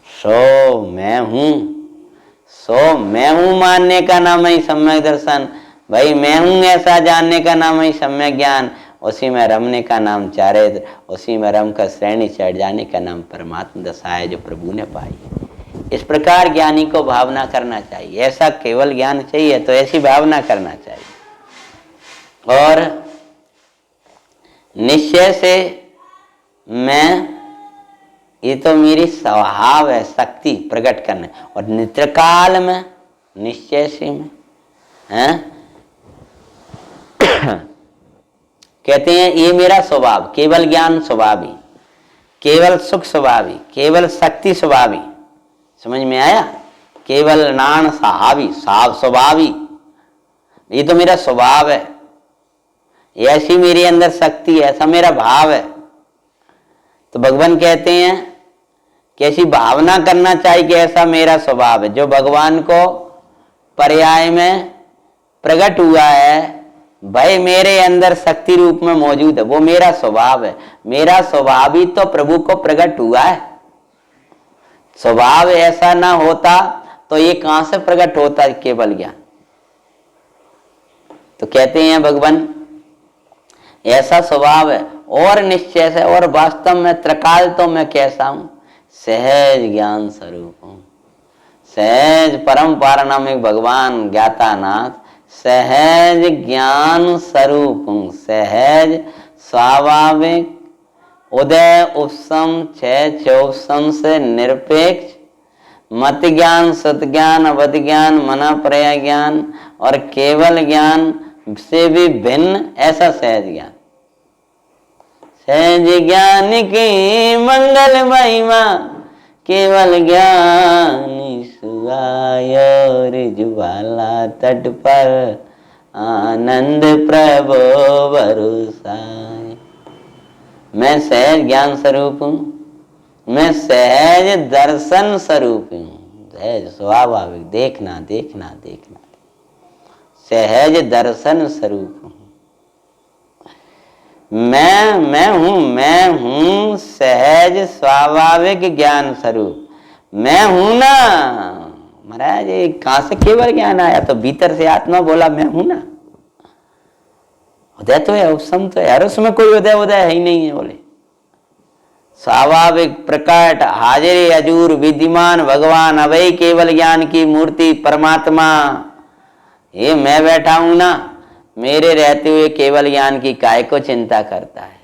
सो मैं हूं। सो मैं हूं मानने का नाम ही सम्यक दर्शन। भाई मैं हूं ऐसा जानने का नाम ही सम्यक ज्ञान। उसी में रमने का नाम चारित्र, उसी में रम कर श्रेणी चढ़ जाने का नाम परमात्मा दशा है जो प्रभु ने पाई। इस प्रकार ज्ञानी को भावना करना चाहिए। ऐसा केवल ज्ञान चाहिए तो ऐसी भावना करना चाहिए और निश्चय से मैं, ये तो मेरी स्वभाव है शक्ति प्रकट करने, और नित्रकाल में निश्चय से में है कहते हैं ये मेरा स्वभाव, केवल ज्ञान स्वभावी, केवल सुख स्वभावी, केवल शक्ति स्वभावी। समझ में आया? केवल नान सहावी, साव स्वभावी, ये तो मेरा स्वभाव है, ऐसी मेरे अंदर शक्ति है, ऐसा मेरा भाव है। तो भगवान कहते हैं कि ऐसी भावना करना चाहिए कि ऐसा मेरा स्वभाव है। जो भगवान को पर्याय में प्रकट हुआ है, भाई मेरे अंदर शक्ति रूप में मौजूद है, वो मेरा स्वभाव है। मेरा स्वभाव ही तो प्रभु को प्रकट हुआ है। स्वभाव ऐसा ना होता तो ये कहां से प्रकट होता है केवल ज्ञान। तो कहते हैं भगवान ऐसा स्वभाव है और निश्चय से, और वास्तव में त्रिकाल तो मैं कैसा हूं, सहज ज्ञान स्वरूप हूं। सहज परम पारनामिक भगवान ज्ञाता नाथ सहज ज्ञान स्वरूप हूं। सहज स्वाभाविक उदय उपशम क्षय चौपशम से निरपेक्ष, मत ज्ञान सत ज्ञान अवध ज्ञान मना प्रया ज्ञान और केवल ज्ञान से भी भिन्न ऐसा सहज ज्ञान। सहज ज्ञान की मंगल महिमा केवल ज्ञान सुआयो ज्वाला तट पर आनंद प्रभो बरसाए। मैं सहज ज्ञान स्वरूप हूं, मैं सहज दर्शन स्वरूप हूं। सहज स्वाभाविक देखना देखना देखना, सहज दर्शन स्वरूप हूं। मैं हूं सहज स्वाभाविक ज्ञान स्वरूप। मैं हूं ना महाराज, ये कहां से केवल ज्ञान आया? तो भीतर से आत्मा बोला मैं हूं ना। उदय तो है, उपशम तो है, यार उसमें कोई उदय उदय है ही नहीं है। बोले स्वाभाविक प्रकट हाजिरी अजूर विद्यमान भगवान अवय केवल ज्ञान की मूर्ति परमात्मा, ये मैं बैठा हूं ना। मेरे रहते हुए केवल ज्ञान की काय को चिंता करता है।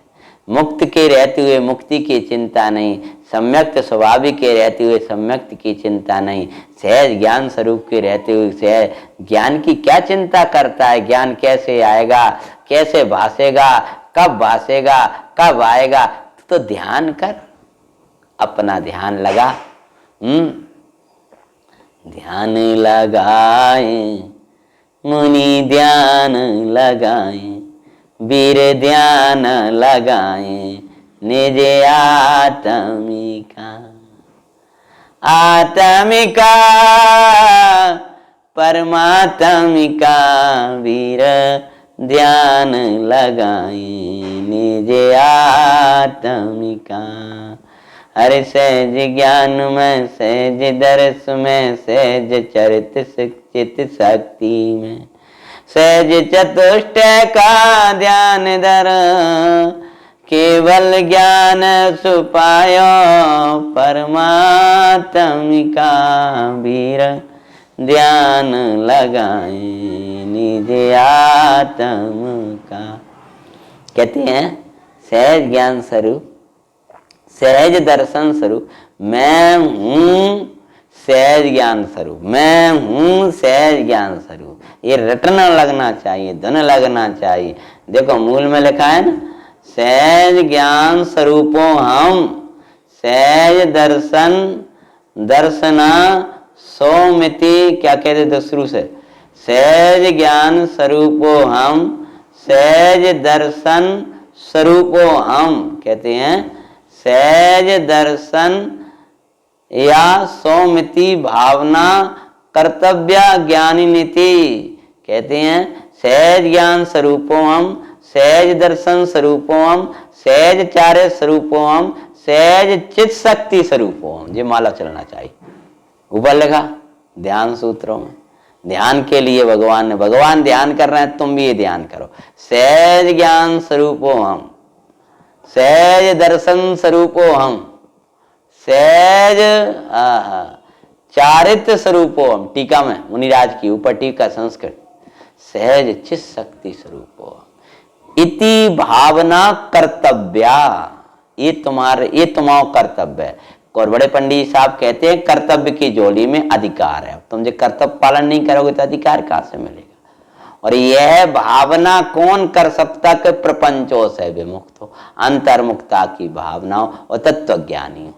मुक्त के रहते हुए मुक्ति की चिंता नहीं, सम्यक्त स्वाभाविक के रहते हुए सम्यक्त की चिंता नहीं, सहज ज्ञान स्वरूप के रहते हुए सहज ज्ञान की क्या चिंता करता है? ज्ञान कैसे आएगा, कैसे भासेगा, कब भासेगा, कब आएगा? तो ध्यान कर, अपना ध्यान लगा। ध्यान लगाए मुनि ध्यान लगाए, वीर ध्यान लगाए निज आत्मिका। आत्मिका परमात्मिका वीर ध्यान लगाए निज आत्मिका। हर सहज ज्ञान में सहज दर्श में सहज चरित चित शक्ति में सहज चतुष्ट का ध्यान धर। केवल ज्ञान सुपायो परमात्मिका वीर ध्यान लगाए निज आत्म का। कहते हैं सहज ज्ञान स्वरूप, सहज दर्शन स्वरूप, मैं हूं सहज ज्ञान स्वरूप, मैं हूं सहज ज्ञान स्वरूप। ये रटना लगना चाहिए, धन लगना चाहिए। देखो मूल में लिखा है ना, सहज ज्ञान स्वरूपों हम सहज दर्शन दर्शना सौमिति। क्या कहते थे शुरू से? सहज ज्ञान स्वरूपों हम सहज दर्शन स्वरूपों हम। कहते हैं सहज दर्शन या सौमिति भावना कर्तव्य ज्ञानी नीति। कहते हैं सहज ज्ञान स्वरूपों हम सहज दर्शन स्वरूपों हम सहज चार्य स्वरूपों हम सहज चित शक्ति स्वरूपों हम। ये माला चलना चाहिए। ऊपर लिखा ध्यान सूत्रों में, ध्यान के लिए भगवान ने, भगवान ध्यान कर रहे हैं, तुम भी ये ध्यान करो। सहज ज्ञान स्वरूपों हम सहज दर्शन स्वरूपों हम सहज चारित्र स्वरूपों हम। टीका में मुनिराज की ऊपर टीका संस्कृत, सहज चित शक्ति स्वरूपों इति भावना कर्तव्या। ये तुम्हारा कर्तव्य है। और बड़े पंडित साहब कहते हैं कर्तव्य की झोली में अधिकार है। तुम जो कर्तव्य पालन नहीं करोगे तो अधिकार कहां से मिलेगा? और यह भावना कौन कर सकता कि प्रपंचों से विमुक्त हो, अंतर्मुक्ता की भावना हो और तत्वज्ञानी हो।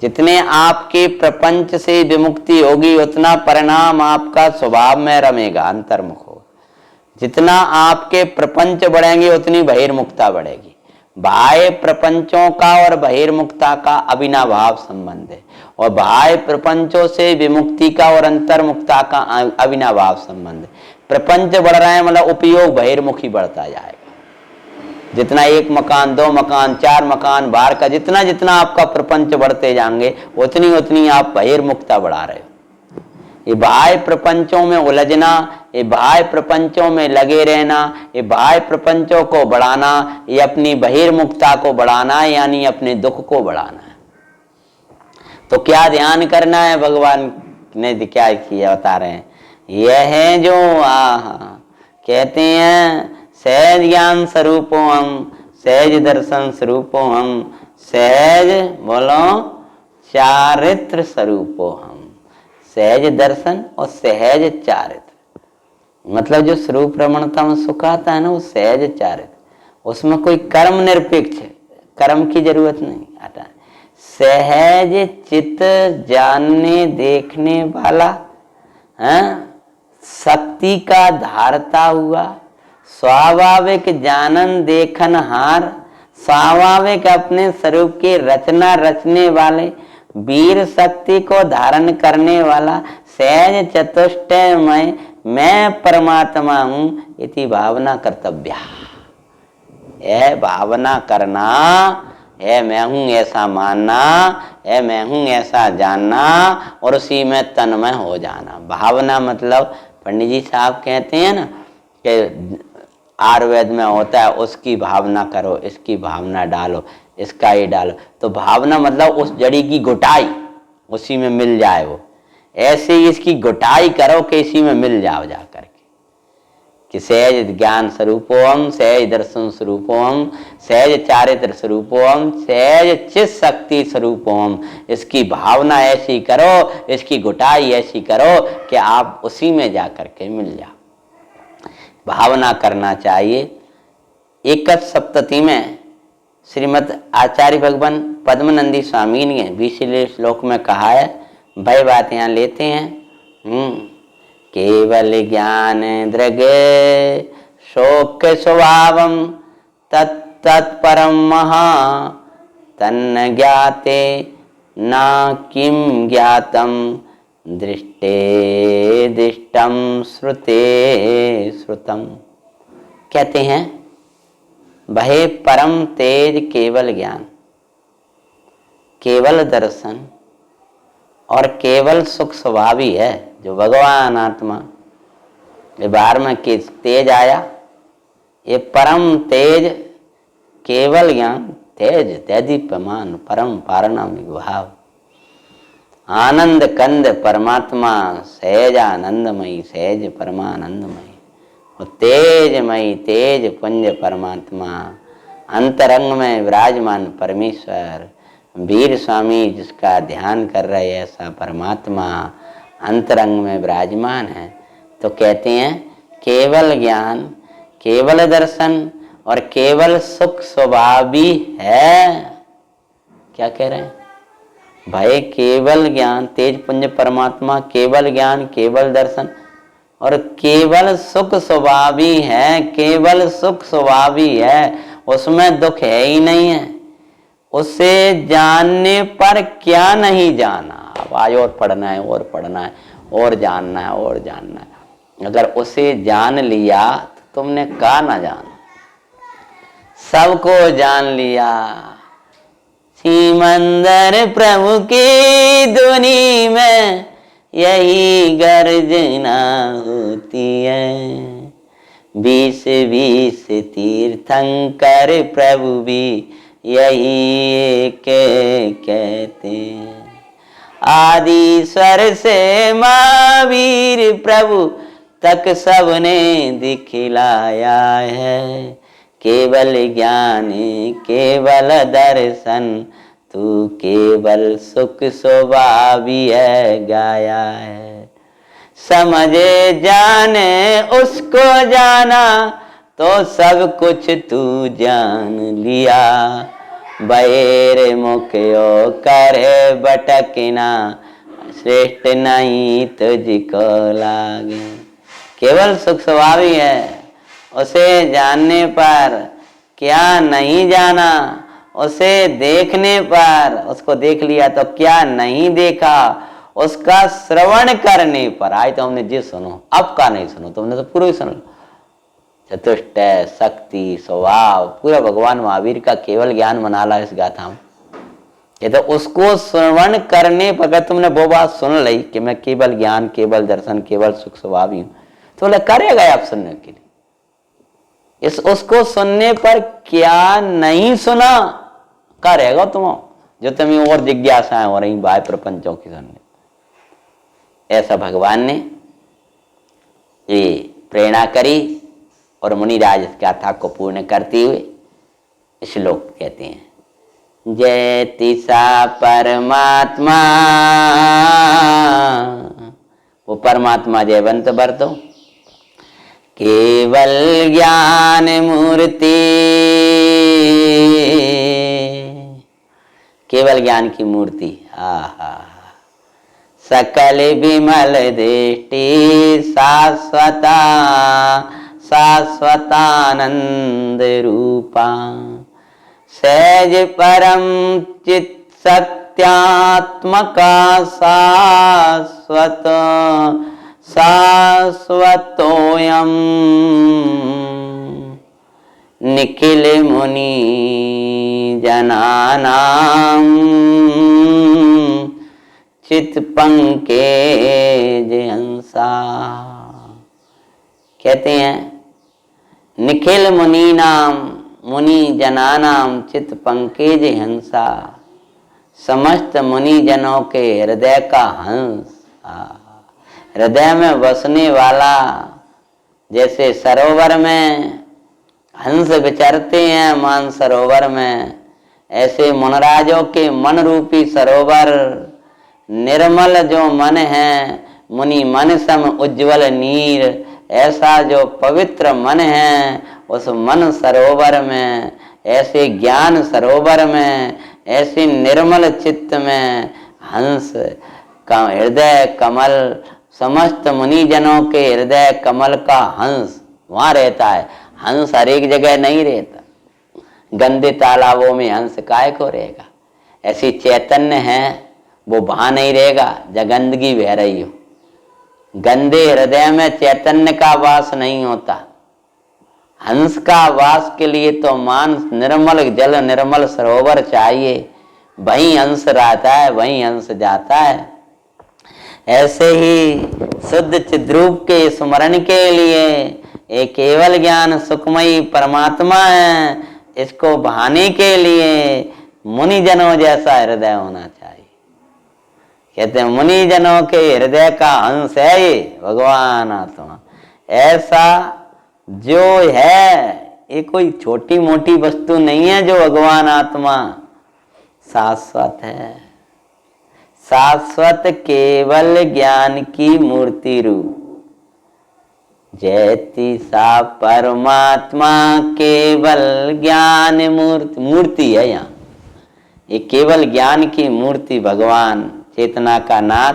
जितने आपके प्रपंच से विमुक्ति होगी उतना परिणाम आपका स्वभाव में रमेगा, अंतर्मुख हो। जितना आपके प्रपंच बढ़ेंगे उतनी बहिर्मुक्ता बढ़ेगी। बाह्य प्रपंचों का और बहिर्मुक्ता का अविनाभाव संबंध है, और बाह्य प्रपंचों से विमुक्ति का और अंतर्मुक्ता का अविनाभाव संबंध है। प्रपंच बढ़ रहे हैं मतलब उपयोग बहिर्मुखी बढ़ता जाएगा। जितना एक मकान, दो मकान, चार मकान बाहर का, जितना जितना आपका प्रपंच बढ़ते जाएंगे उतनी उतनी आप बहिर्मुक्ता बढ़ा रहे हो। ये बाह्य प्रपंचों में उलझना, ये बाह्य प्रपंचों में लगे रहना, ये बाह्य प्रपंचों को बढ़ाना, ये अपनी बहिर्मुक्ता को बढ़ाना है, यानी अपने दुख को बढ़ाना है। तो क्या ध्यान करना है? भगवान ने क्या किया बता रहे हैं। यह है जो कहते हैं सहज ज्ञान स्वरूपो हम, सहज दर्शन स्वरूपो हम, सहज बोलो चारित्र स्वरूपो हम। सहज दर्शन और सहज चारित्र, मतलब जो स्वरूप रमणता में सुख आता है ना, वो सहज चारित्र। उसमें कोई कर्म निरपेक्ष है, कर्म की जरूरत नहीं आता। सहज चित जानने देखने वाला, शक्ति का धारता हुआ, स्वाभाविक जानन देखन हार, स्वाभाविक अपने स्वरूप की रचना रचने वाले, वीर शक्ति को धारण करने वाला, सहज चतुष्टयमय मैं परमात्मा हूं इति भावना कर्तव्या। यह भावना करना है, मैं हूं ऐसा मानना है, मैं हूं ऐसा जानना और उसी में तन्मय हो जाना। भावना मतलब पंडित जी साहब कहते हैं ना कि आयुर्वेद में होता है उसकी भावना करो, इसकी भावना डालो, इसका ये डालो। तो भावना मतलब उस जड़ी की घुटाई, उसी में मिल जाए वो। ऐसे ही इसकी घुटाई करो कि इसी में मिल जाओ जा करके, कि सहज ज्ञान स्वरूपोम, सहज दर्शन स्वरूपोम, सहज चारित्र स्वरूपोम, सहज चित शक्ति स्वरूपोम। इसकी भावना ऐसी करो, इसकी घुटाई ऐसी करो कि आप उसी में जा करके मिल जाओ। भावना करना चाहिए। एक सप्तती में श्रीमद आचार्य भगवान पद्मनंदी स्वामी ने 20वें श्लोक में कहा है, वह बात यहाँ लेते हैं। केवल ज्ञान दृग शोक स्वभावम तत्तत्परम महा तन्न ज्ञाते ना किम ज्ञातम दृष्टे दृष्टम श्रुते श्रुतम। कहते हैं वह परम तेज केवल ज्ञान, केवल दर्शन और केवल सुख स्वभावी है जो भगवान आत्मा ये बाहर में तेज आया, ये परम तेज केवल ज्ञान, तेज तेदीप्यमान परम पारणामिक भाव, आनंद कंद परमात्मा, सहज आनंदमयी, सहज परमानंदमयी, और तेजमयी तेज पुंज परमात्मा, अंतरंग में विराजमान परमेश्वर, वीर स्वामी जिसका ध्यान कर रहे ऐसा परमात्मा अंतरंग में विराजमान है। तो कहते हैं केवल ज्ञान, केवल दर्शन और केवल सुख स्वभावी है। क्या कह रहे हैं भाई? केवल ज्ञान, तेज पुंज परमात्मा, केवल ज्ञान, केवल दर्शन और केवल सुख स्वभावी है। केवल सुख स्वभावी है, उसमें दुख है ही नहीं है। उसे जानने पर क्या नहीं जाना। अब आज और पढ़ना है और पढ़ना है और जानना है और जानना है। अगर उसे जान लिया तो तुमने कहा ना जाना, सबको जान लिया। सिमंदर प्रभु की धुनी में यही गर्जना होती है, 20 तीर्थंकर प्रभु भी यही कहते हैं। आदि स्वर से महावीर प्रभु तक सबने दिखलाया है, केवल ज्ञान केवल दर्शन, तू केवल सुख स्वभावी है गाया है। समझे जाने उसको जाना, तो सब कुछ तू जान लिया। बहेर मुखयो करे भटकना, श्रेष्ठ नहीं तुझको लागे। केवल सुख स्वभावी है, उसे जानने पर क्या नहीं जाना, उसे देखने पर, उसको देख लिया तो क्या नहीं देखा, उसका श्रवण करने पर। आज तो हमने जी सुनो, अब का नहीं सुनो, तुमने तो पूरा ही सुन लो। चतुष्ट शक्ति स्वभाव पूरा भगवान महावीर का केवल ज्ञान मना ला इस गाथा में। ये तो उसको श्रवण करने पर, अगर तुमने वो बात सुन ली कि मैं केवल ज्ञान केवल दर्शन केवल सुख स्वभावी हूं, तो बोले करेगा आप सुनने के लिए। इस उसको सुनने पर क्या नहीं सुना करेगा तुम, जो तुम्हें और जिज्ञासाएं हो रही बाह्य प्रपंचों की सुनने। ऐसा भगवान ने ये प्रेरणा करी और मुनिराज इस गाथा को पूर्ण करते हुए श्लोक कहते हैं, जयति सा परमात्मा, वो परमात्मा जयवंत बरतो, केवल ज्ञान मूर्ति, केवल ज्ञान की मूर्ति। आहा, सकल विमल दृष्टि शाश्वता, शाश्वतानंद रूपा, सहज परम चित सत्यात्मका शाश्वत, शाश्वतोयम निखिल मुनि जनानां चित पंकज हंसा। कहते हैं निखिल मुनि नाम मुनि जनानाम चित पंकज हंसा, समस्त मुनि जनों के हृदय का हंस। हृदय में बसने वाला, जैसे सरोवर में हंस विचरते हैं मान सरोवर में, ऐसे मुनराजों के मन रूपी सरोवर, निर्मल जो मन है, मुनि मन सम उज्ज्वल नीर, ऐसा जो पवित्र मन है उस मन सरोवर में, ऐसे ज्ञान सरोवर में, ऐसे निर्मल चित्त में हंस का हृदय कमल, समस्त मुनि जनों के हृदय कमल का हंस वहां रहता है। हंस हर एक जगह नहीं रहता, गंदे तालाबों में हंस काय को रहेगा। ऐसी चैतन्य है वो वहां नहीं रहेगा जहाँ गंदगी बह रही हो। गंदे हृदय में चैतन्य का वास नहीं होता। हंस का वास के लिए तो मानस निर्मल जल निर्मल सरोवर चाहिए, वहीं हंस रहता है वहीं हंस जाता है। ऐसे ही शुद्ध चिद्रूप के स्मरण के लिए एक केवल ज्ञान सुखमयी परमात्मा है, इसको बहाने के लिए मुनिजनों जैसा हृदय होना चाहिए। कहते हैं मुनिजनों के हृदय का अंश है ये भगवान आत्मा। ऐसा जो है ये कोई छोटी मोटी वस्तु नहीं है, जो भगवान आत्मा शाश्वत है, शाश्वत केवल ज्ञान की मूर्ति रूप। जयति सा परमात्मा केवल ज्ञान मूर्ति, मूर्ति है यहाँ, ये केवल ज्ञान की मूर्ति भगवान चेतना का नाथ।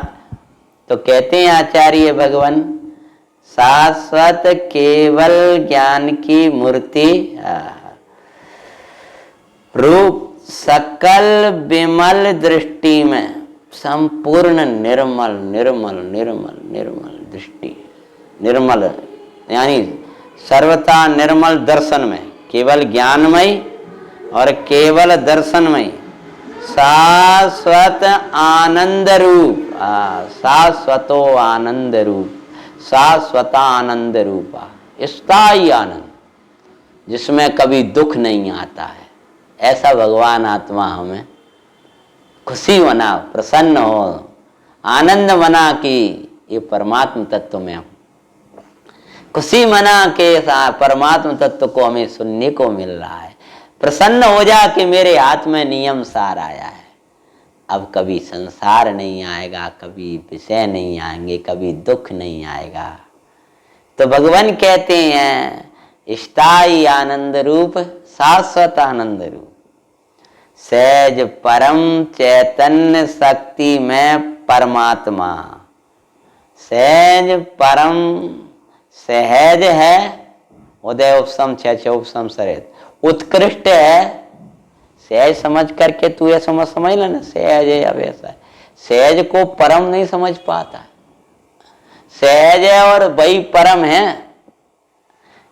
तो कहते हैं आचार्य भगवान शाश्वत केवल ज्ञान की मूर्ति रूप, सकल विमल दृष्टि में संपूर्ण निर्मल निर्मल निर्मल निर्मल दृष्टि, निर्मल यानी सर्वथा निर्मल दर्शन में, केवल ज्ञानमय और केवल दर्शनमय, शाश्वत आनंद रूप, शाश्वतो आनंद रूप, शाश्वत आनंद रूपा, स्थायी आनंद जिसमें कभी दुख नहीं आता है। ऐसा भगवान आत्मा हमें खुशी बना, प्रसन्न हो, आनंद बना कि ये परमात्म तत्व में हम खुशी मना के परमात्मा तत्व को हमें सुनने को मिल रहा है। प्रसन्न हो जा कि मेरे हाथ में नियम सार आया है। अब कभी संसार नहीं आएगा, कभी विषय नहीं आएंगे, कभी दुख नहीं आएगा। तो भगवान कहते हैं स्थायी आनंद रूप, शाश्वत आनंद रूप, सहज परम चैतन्य शक्ति में परमात्मा। सहज परम, सहज है उदय उपसम छह उपसम सरित, उत्कृष्ट है। सहज समझ करके तू ये समझ लेना सहज है। अब ऐसा है, सहज को परम नहीं समझ पाता। सहज है और वही परम है।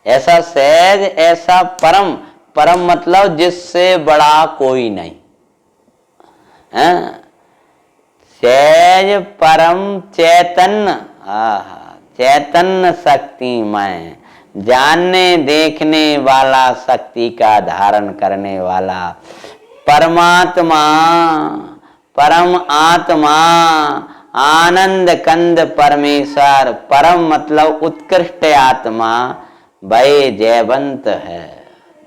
ऐसा सहज, ऐसा परम। परम मतलब जिससे बड़ा कोई नहीं है। सहज परम चैतन्य, चैतन्य शक्तिमय, जानने देखने वाला, शक्ति का धारण करने वाला परमात्मा, परम आत्मा, आनंद कंद परमेश्वर। परम मतलब उत्कृष्ट आत्मा, वही जयवंत है।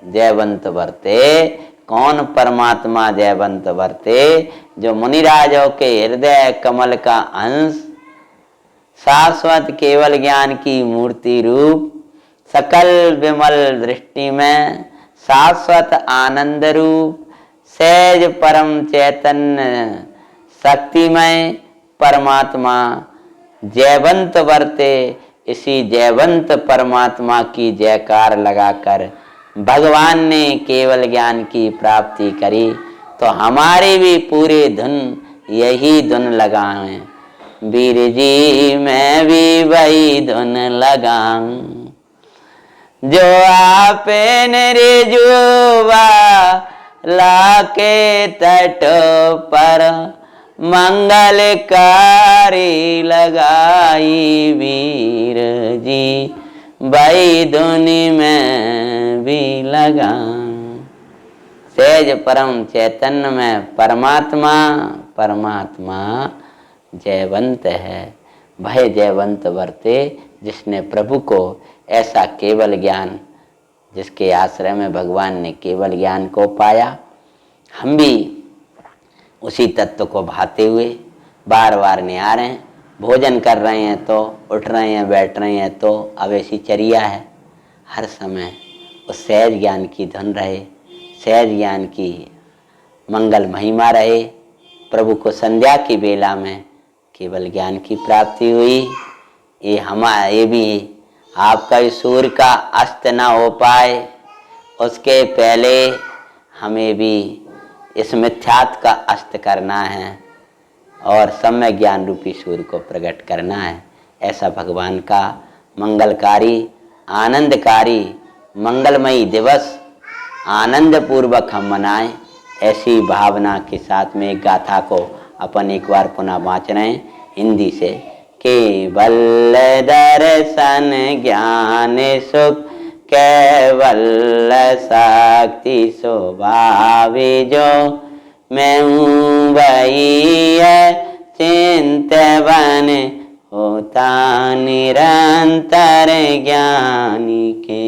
जयवंत वर्ते। कौन परमात्मा जयवंत वर्ते? जो मुनिराजों के हृदय कमल का अंश, शाश्वत केवल ज्ञान की मूर्ति रूप, सकल विमल दृष्टि में शाश्वत आनंद रूप, सहज परम चैतन्य शक्तिमय परमात्मा जयवंत वर्ते। इसी जयवंत परमात्मा की जयकार लगाकर भगवान ने केवल ज्ञान की प्राप्ति करी। तो हमारी भी पूरे धुन यही धुन लगाएं। वीर जी मैं भी वही धुन लगाऊं जो आपने रिजुआ लाके तट पर मंगलकारी लगाई। वीर जी वही धुनी में भी लगाऊं। सहज परम चैतन्य में परमात्मा, परमात्मा जयवंत है। भय जयवंत वर्ते, जिसने प्रभु को ऐसा केवल ज्ञान, जिसके आश्रय में भगवान ने केवल ज्ञान को पाया। हम भी उसी तत्व को भाते हुए बार बार निहार रहे हैं। भोजन कर रहे हैं तो, उठ रहे हैं, बैठ रहे हैं तो, अब ऐसी चर्या है। हर समय उस सहज ज्ञान की धुन रहे, सहज ज्ञान की मंगल महिमा रहे। प्रभु को संध्या की बेला में केवल ज्ञान की प्राप्ति हुई। ये भी आपका सूर्य का अस्त न हो पाए, उसके पहले हमें भी इस मिथ्यात्व का अस्त करना है और सम्यक ज्ञान रूपी सूर्य को प्रकट करना है। ऐसा भगवान का मंगलकारी, आनंदकारी, मंगलमयी दिवस आनंद पूर्वक हम मनाएं। ऐसी भावना के साथ में गाथा को अपन एक बार पुनः वाच रहे हैं हिंदी से। केवल दर्शन ज्ञान सुख, केवल शक्ति स्वभावी, जो मैं हूँ वही है चिंतवन, होता निरंतर ज्ञानी के,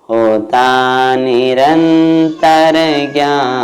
होता निरंतर ज्ञान।